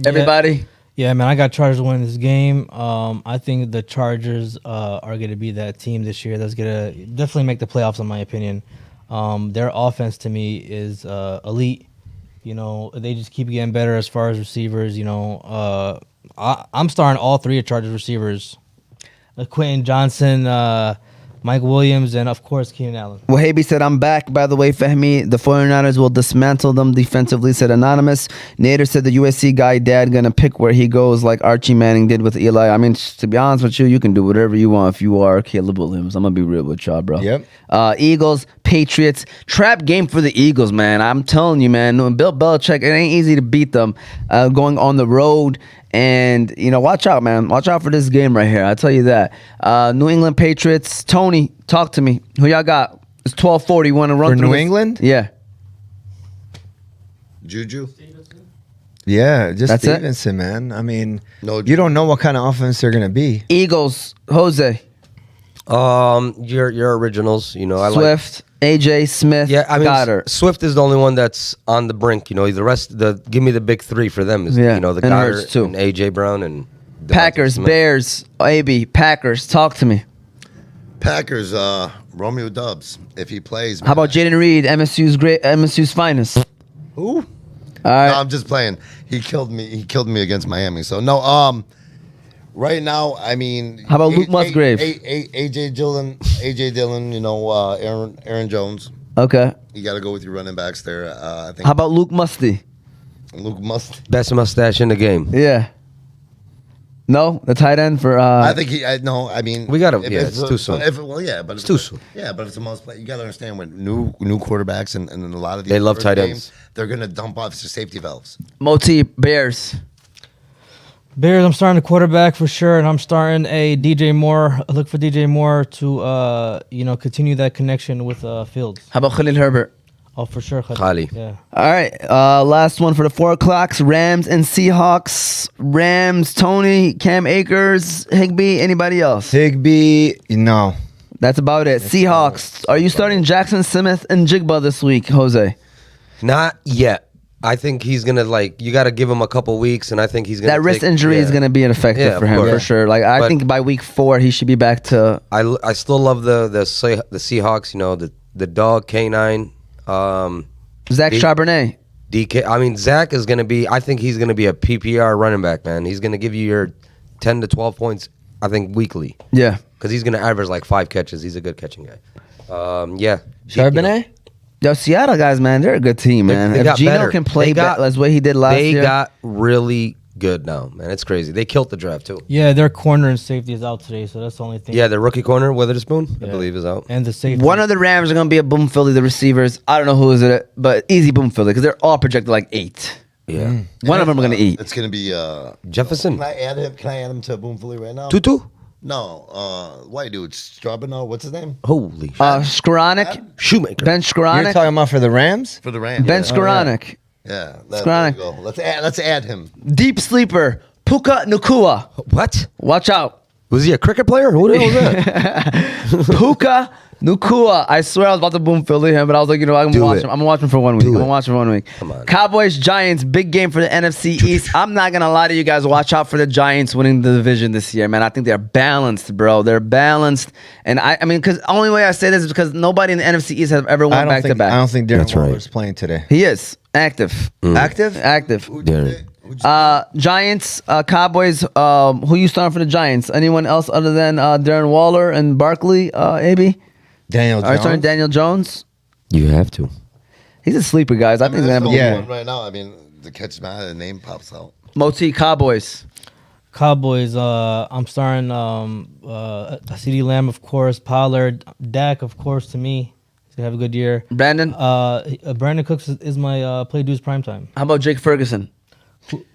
everybody. Yeah, man, I got Chargers to win this game. I think the Chargers are going to be that team this year that's going to definitely make the playoffs, in my opinion. Their offense, to me, is elite. You know, they just keep getting better as far as receivers. You know, I'm starting all 3 of Chargers receivers. Quentin Johnson, Mike Williams, and, of course, Keenan Allen. Wahabi said, I'm back. By the way, Fehmi, the 49ers will dismantle them defensively, said Anonymous. Nader said the USC guy dad going to pick where he goes like Archie Manning did with Eli. I mean, to be honest with you, you can do whatever you want if you are Caleb Williams. I'm going to be real with y'all, bro. Yep. Eagles, Patriots. Trap game for the Eagles, man. I'm telling you, man. Bill Belichick, it ain't easy to beat them going on the road. And, you know, watch out, man. Watch out for this game right here. I'll tell you that. New England Patriots. Tony, talk to me. Who y'all got? It's 12:40. You want to run For through New this? England? Yeah. Juju. Yeah, just That's it? Stevenson, man. I mean, No, you don't know what kind of offense they're gonna be. Eagles. Jose. Your originals, you know, I like. Swift. AJ Smith. Yeah, I mean, Goddard. Swift is the only one that's on the brink. You know, the rest, give me the big 3 for them. Is, Yeah, you know, the and Goddard Hurts, too. and AJ Brown and Devontae Packers. Smith. Bears. AB. Packers. Talk to me. Packers. Romeo Dubs. If he plays. How about Jaden Reed? MSU's finest. Who? All right. No, I'm just playing. He killed me. He killed me against Miami. So no. Right now, I mean, How about Luke Musgrave? AJ Dillon. You know, Aaron Jones. Okay. You got to go with your running backs there. I think. How about Luke Musty? Luke Must? Best mustache in the game. Yeah. No, the tight end for. I think no. I mean, We gotta- if yeah, it's too soon. But It's too soon. Yeah, but if it's the most play, you got to understand when new quarterbacks and a lot of these They love first tight games, ends. they're gonna dump off safety valves. Moti Bears. Bears, I'm starting a quarterback for sure, and I'm starting a DJ Moore. I look for DJ Moore to continue that connection with Fields. How about Khalil Herbert? Oh, for sure, Khali. Yeah. All right. Last one for the 4 o'clocks. Rams and Seahawks. Rams, Tony, Cam Akers, Higbee, anybody else? Higbee, no. That's about it. Seahawks. Are you starting Jackson Smith and Jigba this week, Jose? Not yet. I think he's gonna you got to give him a couple weeks, and I think he's gonna. That wrist injury is going to be ineffective Yeah, for of him course. for sure. Like I But- think by week 4 he should be back to. I still love the Seahawks. You know the dog K9. Zach Charbonnet. DK. I mean Zach is gonna be. I think he's gonna be a PPR running back, man. He's gonna give you your 10 to 12 points. I think weekly. Yeah. Because he's gonna average like 5 catches. He's a good catching guy. Yeah. Charbonnet. Yo, Seattle guys, man, they're a good team, man. They If got Gino better. can play They got- as way he did last They year, got really good now, man. It's crazy. They killed the draft too. Yeah, their corner and safety is out today, so that's the only thing. Yeah, the rookie corner, Witherspoon, I Yeah. believe, is out. And the safety. one of the Rams are going to be a boom Philly, the receivers. I don't know who is it, but easy boom Philly because they're all projected like 8. Yeah. One of them are going to eat. It's gonna be Jefferson. Can I add him? Can I add him to Boom Philly right now? Tutu. No, white dude, Strabano. What's his name? Holy Skoranek, Shoemaker. Ben You're Skoranek, talking about for the Rams? For the Rams. Ben yeah. Skoranek. Yeah, Skoranek. there we go. Let's add him. Deep sleeper, Puka Nacua. What? Watch out. Was he a cricket player? Who the hell was that? Puka Nacua. I swear I was about to boom Philly him, but I was like, you know, I'm Do gonna watch it. him. I'm gonna watch him for 1 week. Do I'm gonna it. watch him for 1 week. Come on. Cowboys Giants, big game for the NFC East. I'm not gonna lie to you guys. Watch out for the Giants winning the division this year, man. I think they're balanced, bro. They're balanced, and I mean, because only way I say this is because nobody in the NFC East has ever won back to I back. don't think Darren That's right. Waller's playing today. He is active. Active? Active. Yeah. Giants, Cowboys. Who you starting for the Giants? Anyone else other than Darren Waller and Barkley? AB. Daniel Are you starting Jones? Daniel Jones? You have to. He's a sleeper, guys. I think he's gonna have a Yeah. good one. Right now, I mean, the catch man, the name pops out. Moti Cowboys. Cowboys, I'm starting CeeDee Lamb, of course, Pollard, Dak, of course, to me. He's going to have a good year. Brandon. Brandon Cooks is my play dudes primetime. How about Jake Ferguson?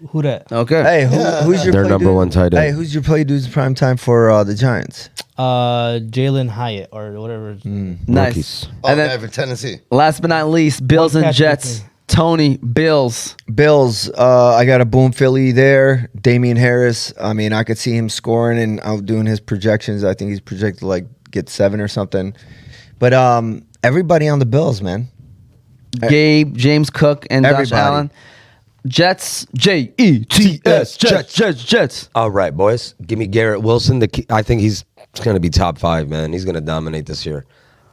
Who that? Okay. Hey, who's your Their play number dude? one tight end. Hey, who's your play dudes prime time for the Giants? Jalen Hyatt or whatever. Nice. Rookies. Oh, And then yeah, for Tennessee. last but not least, Bills One and catch Jets. between. Tony, Bills. Bills, I got a boom Philly there. Damian Harris, I mean, I could see him scoring and outdoing his projections. I think he's projected to like get 7 or something. But everybody on the Bills, man. Gabe, James Cook, and Josh Everybody. Allen. Jets. Jets. Jets. All right, boys. Give me Garrett Wilson. I think he's going to be top 5, man. He's going to dominate this year.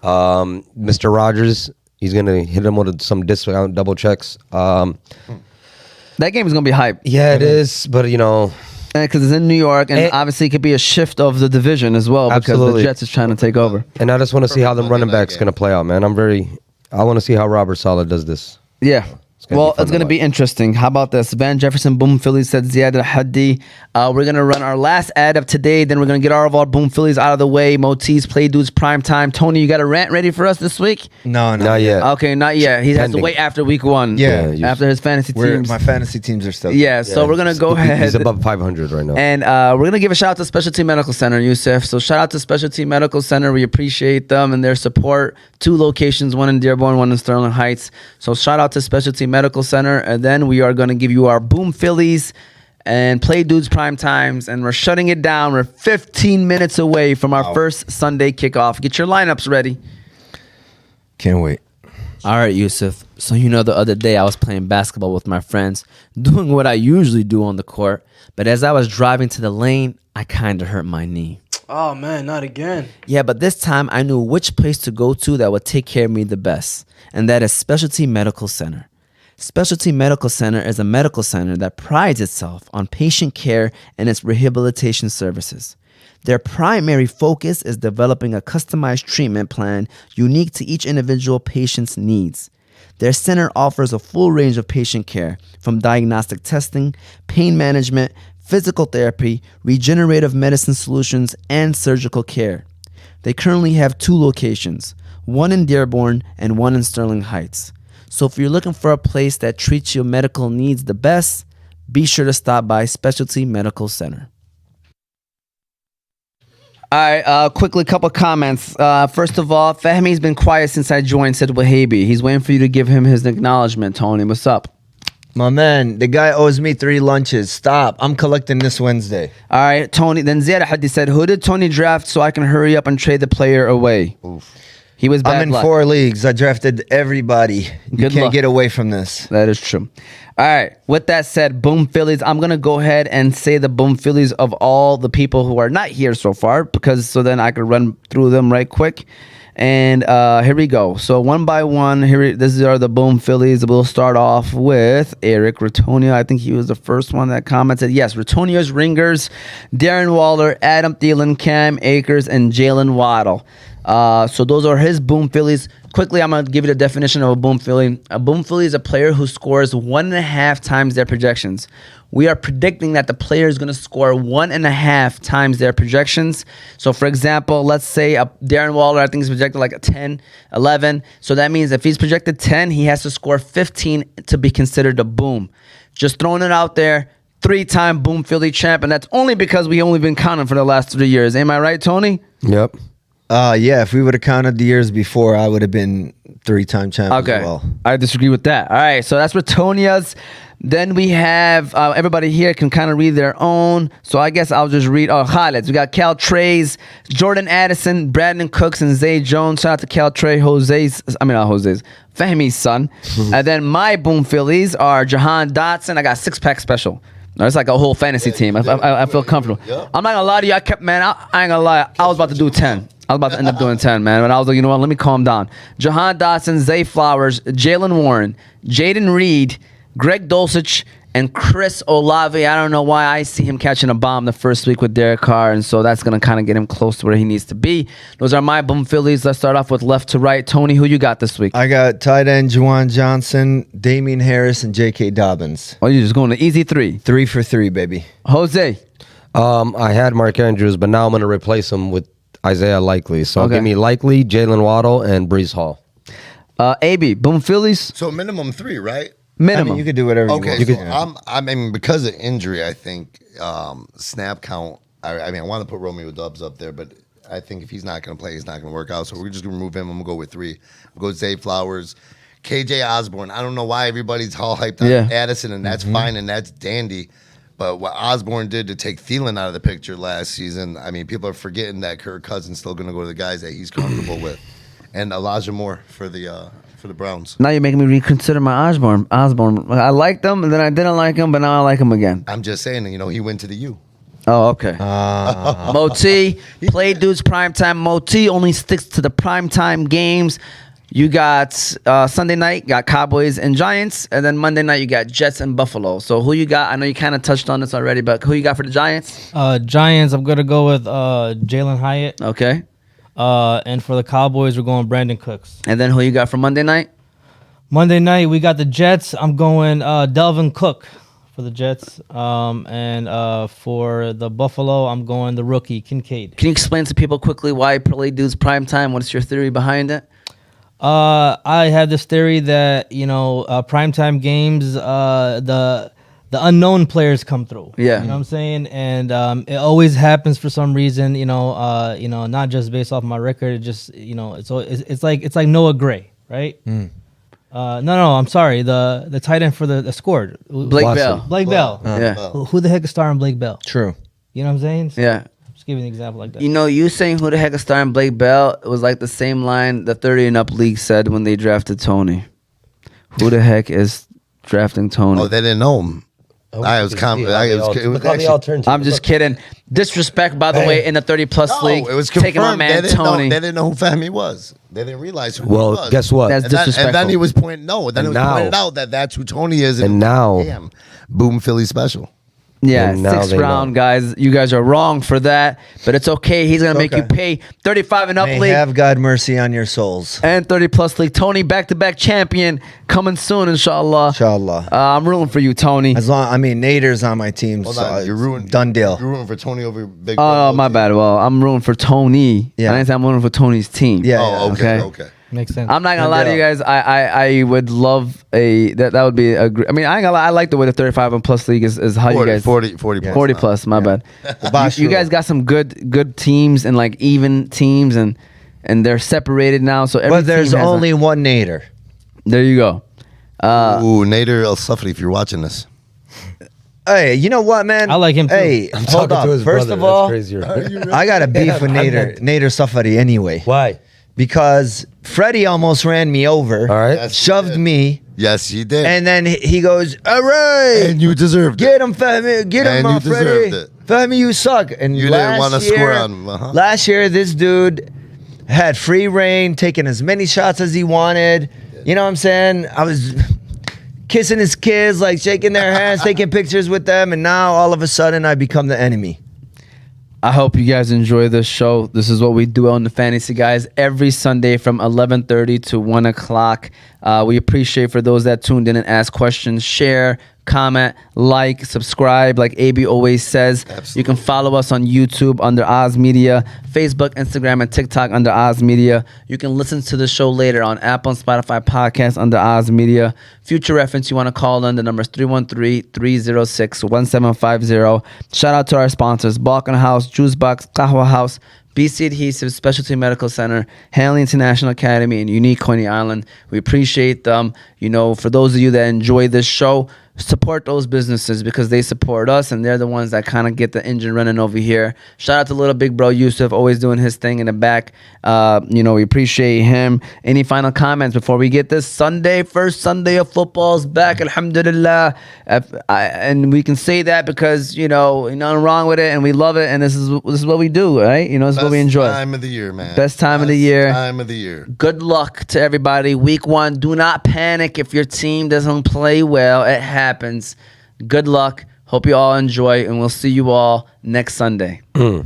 Mr. Rogers, he's going to hit him with some discount double checks. That game is gonna be hype. Yeah, it is. But, you know, Because it's in New York, and And- obviously it could be a shift of the division as well because Absolutely. the Jets is trying to take over. and I just want to see how the Monday running night back's game. going to play out, man. I want to see how Robert Saleh does this. Yeah. gonna Well, be fun it's to going to be watch. interesting. How about this? Van Jefferson, Boom Phillies said Ziad Al-Haddi. We're going to run our last ad of today. Then we're going to get all of our Boom Phillies out of the way. Motis, Play Dudes, Prime Time. Tony, you got a rant ready for us this week? No, Not yet. Okay, not yet. He has to Pending. wait after week 1. Yeah, After his fantasy teams. My fantasy teams are still. Yeah, so we're going to go ahead. He's above 500 right now. And we're going to give a shout out to Specialty Medical Center, Yusuf. So shout out to Specialty Medical Center. We appreciate them and their support. 2 locations, one in Dearborn, one in Sterling Heights. So shout out to Specialty Medical Center. And then we are going to give you our Boom Phillies and Play Dudes Prime Times. And we're shutting it down. We're 15 minutes away from our first Sunday kickoff. Get your lineups ready. Can't wait. All right, Yusuf. So, you know, the other day I was playing basketball with my friends, doing what I usually do on the court. But as I was driving to the lane, I kind of hurt my knee. Oh man, not again. Yeah, but this time I knew which place to go to that would take care of me the best, and that is Specialty Medical Center. Specialty Medical Center is a medical center that prides itself on patient care and its rehabilitation services. Their primary focus is developing a customized treatment plan unique to each individual patient's needs. Their center offers a full range of patient care, from diagnostic testing, pain management, physical therapy, regenerative medicine solutions, and surgical care. They currently have 2 locations, one in Dearborn and one in Sterling Heights. So if you're looking for a place that treats your medical needs the best, be sure to stop by Specialty Medical Center. All right, quickly, couple comments. First of all, Fahmi's been quiet since I joined, said Wahabi. He's waiting for you to give him his acknowledgement, Tony. What's up? My man, the guy owes me 3 lunches. Stop. I'm collecting this Wednesday. All right, Tony. Then Ziad Hadi said, who did Tony draft so I can hurry up and trade the player away? Oof. He was bad I'm in luck. 4 leagues. I drafted everybody. You Good can't luck. get away from this. That is true. All right. With that said, Boom Phillies. I'm gonna go ahead and say the Boom Phillies of all the people who are not here so far, because so then I could run through them right quick. And here we go. So one by one, these are the Boom Phillies. We'll start off with Eric Ratonia. I think he was the first one that commented. Yes, Ratonia's Ringers, Darren Waller, Adam Thielen, Cam Akers, and Jalen Waddle. So those are his Boom Phillies. Quickly, I'm going to give you the definition of a Boom Philly. A Boom Philly is a player who scores 1.5 times their projections. We are predicting that the player is going to score 1.5 times their projections. So, for example, let's say Darren Waller, I think, is projected like a 10, 11. So that means if he's projected 10, he has to score 15 to be considered a Boom. Just throwing it out there. 3-time Boom Philly champ, and that's only because we only been counting for the last 3 years. Am I right, Tony? Yep. Yeah, if we would have counted the years before, I would have been 3-time champ Okay. as well. I disagree with that. All right, so that's Ratonia's. Then we have everybody here can kind of read their own. So I guess I'll just read. Oh, highlights. We got Cal Trays, Jordan Addison, Brandon Cooks, and Zay Jones. Shout out to Cal Trey, Fahmi's son. And then my Boom Phillies are Jahan Dotson. I got 6-pack special. No, it's like a whole fantasy team. I feel comfortable. Yeah. I'm not gonna lie to you. I ain't gonna lie. I was about to do 10. I was about to end up doing 10, man. But I was like, you know what? Let me calm down. Jahan Dotson, Zay Flowers, Jalen Warren, Jaden Reed, Greg Dulcich, and Chris Olave. I don't know why I see him catching a bomb the first week with Derek Carr, and so that's going to kind of get him close to where he needs to be. Those are my Boom Phillies. Let's start off with left to right. Tony, who you got this week? I got tight end Juwan Johnson, Damian Harris, and J.K. Dobbins. Oh, you're just going to easy 3. 3 for 3, baby. Jose. I had Mark Andrews, but now I'm going to replace him with Isaiah Likely. So Okay. give me Likely, Jalen Waddle, and Brees Hall. AB, Boom Phillies? So minimum 3, right? Minimum. I mean, you could do whatever Okay, you so want. I mean, because of injury, I think snap count. I mean, I want to put Romeo Dubs up there, but I think if he's not going to play, he's not going to work out. So we're just going to remove him. I'm going to go with 3. I'll go Zay Flowers, KJ Osborne. I don't know why everybody's all hyped on Yeah. Addison, and that's fine and that's dandy. But what Osborne did to take Thielen out of the picture last season, I mean, people are forgetting that Kirk Cousins still going to go to the guys that he's comfortable with, and Elijah Moore for the Browns. Now you're making me reconsider my Osborne. I liked him, and then I didn't like him, but now I like him again. I'm just saying, he went to the U. Oh, okay. Moti, play dudes primetime. Moti only sticks to the primetime games. You got Sunday night, got Cowboys and Giants, and then Monday night you got Jets and Buffalo. So who you got? I know you kind of touched on this already, but who you got for the Giants? Giants, I'm gonna go with Jalen Hyatt. Okay. And for the Cowboys, we're going Brandon Cooks. And then who you got for Monday night? Monday night, we got the Jets. I'm going Delvin Cook for the Jets. And for the Buffalo, I'm going the rookie, Kincaid. Can you explain to people quickly why play dudes primetime? What's your theory behind it? I have this theory that, primetime games, the unknown players come through. Yeah. You know what I'm saying? And it always happens for some reason, not just based off my record. It just, it's like Noah Gray, right? No, I'm sorry. The tight end for the scored. Blake Bell. Blake Bell. Yeah. Who the heck is starring Blake Bell? True. You know what I'm saying? Yeah. Just give you an example like that. You saying who the heck is starting Blake Bell was like the same line the 30 and up league said when they drafted Tony. Who the heck is drafting Tony? Oh, they didn't know him. I was confident. Look how they all turned. I'm just kidding. Disrespect, by the way, in the 30 plus league. It was taking my confirmed. man Tony. They didn't know who Fahmy was. They didn't realize who he Well, was. guess what? That's disrespectful. And then he was pointing. Then And it was now- pointed out that that's who Tony is. And now- damn, boom, Philly special. Yeah, And now 6th they round, know. guys. You guys are wrong for that, but it's okay. He's gonna make you pay 35 and up May league have God mercy on your souls. and 30 plus league. Tony, back-to-back champion, coming soon, inshallah. Inshallah. I'm rooting for you, Tony. As long, Nader's on my team. Hold so on, you're it's ruined. done deal. You're rooting for Tony over Big. Oh, my bad. Well, I'm rooting for Tony. Yeah. I didn't say I'm rooting for Tony's team. Yeah. Oh, okay. Makes sense. I'm not gonna lie to you guys. I would love that would be a. I mean, I ain't gonna lie. I like the way the 35 and plus league is how you guys 40 40 plus. My bad. You guys got some good teams and like even teams and they're separated now. So every But there's team has only one Nader. there you go. Ooh, Nader El Safri, if you're watching this. Hey, you know what, man? I like him too. Hey, I'm hold talking up. to his First brother. of all, That's crazier. I got a beef with Nader Safari anyway. Why? Because Freddie almost ran me over. All right. Yes, he Shoved did. me. Yes, he did. And then he goes, all right. And you deserved Get it. him, Fahmy. Get him, And you Freddie. deserved it. Fahmy, you suck. And You didn't wanna square on him, uh-huh. Last year, this dude had free reign, taking as many shots as he wanted. You know what I'm saying? I was kissing his kids, like shaking their hands, taking pictures with them. And now, all of a sudden, I become the enemy. I hope you guys enjoy this show. This is what we do on the Fantasy Guys every Sunday from 11:30 to 1 o'clock. We appreciate for those that tuned in and ask questions, share, comment, like, subscribe, like AB always says. Absolutely. You can follow us on YouTube under Oz Media, Facebook, Instagram, and TikTok under Oz Media. You can listen to the show later on Apple and Spotify podcasts under Oz Media. Future reference, you want to call in, the number is 313-306-1750. Shout out to our sponsors, Balkan House, Juice Box, Qahwah House, BC Adhesives, Specialty Medical Center, Hanley International Academy, and Unique Coney Island. We appreciate them. You know, for those of you that enjoy this show, support those businesses because they support us and they're the ones that kind of get the engine running over here. Shout out to little big bro Yusuf, always doing his thing in the back. You know, we appreciate him. Any final comments before we get this Sunday? First Sunday of football's back, alhamdulillah. And we can say that because, you know, nothing wrong with it and we love it and this is what we do, right? You know, this is what we enjoy. Best time of the year, man. Best time of the year. Time of the year. Good luck to everybody. Week 1, do not panic if your team doesn't play well. It happens. Good luck. Hope you all enjoy, and we'll see you all next Sunday. Peace.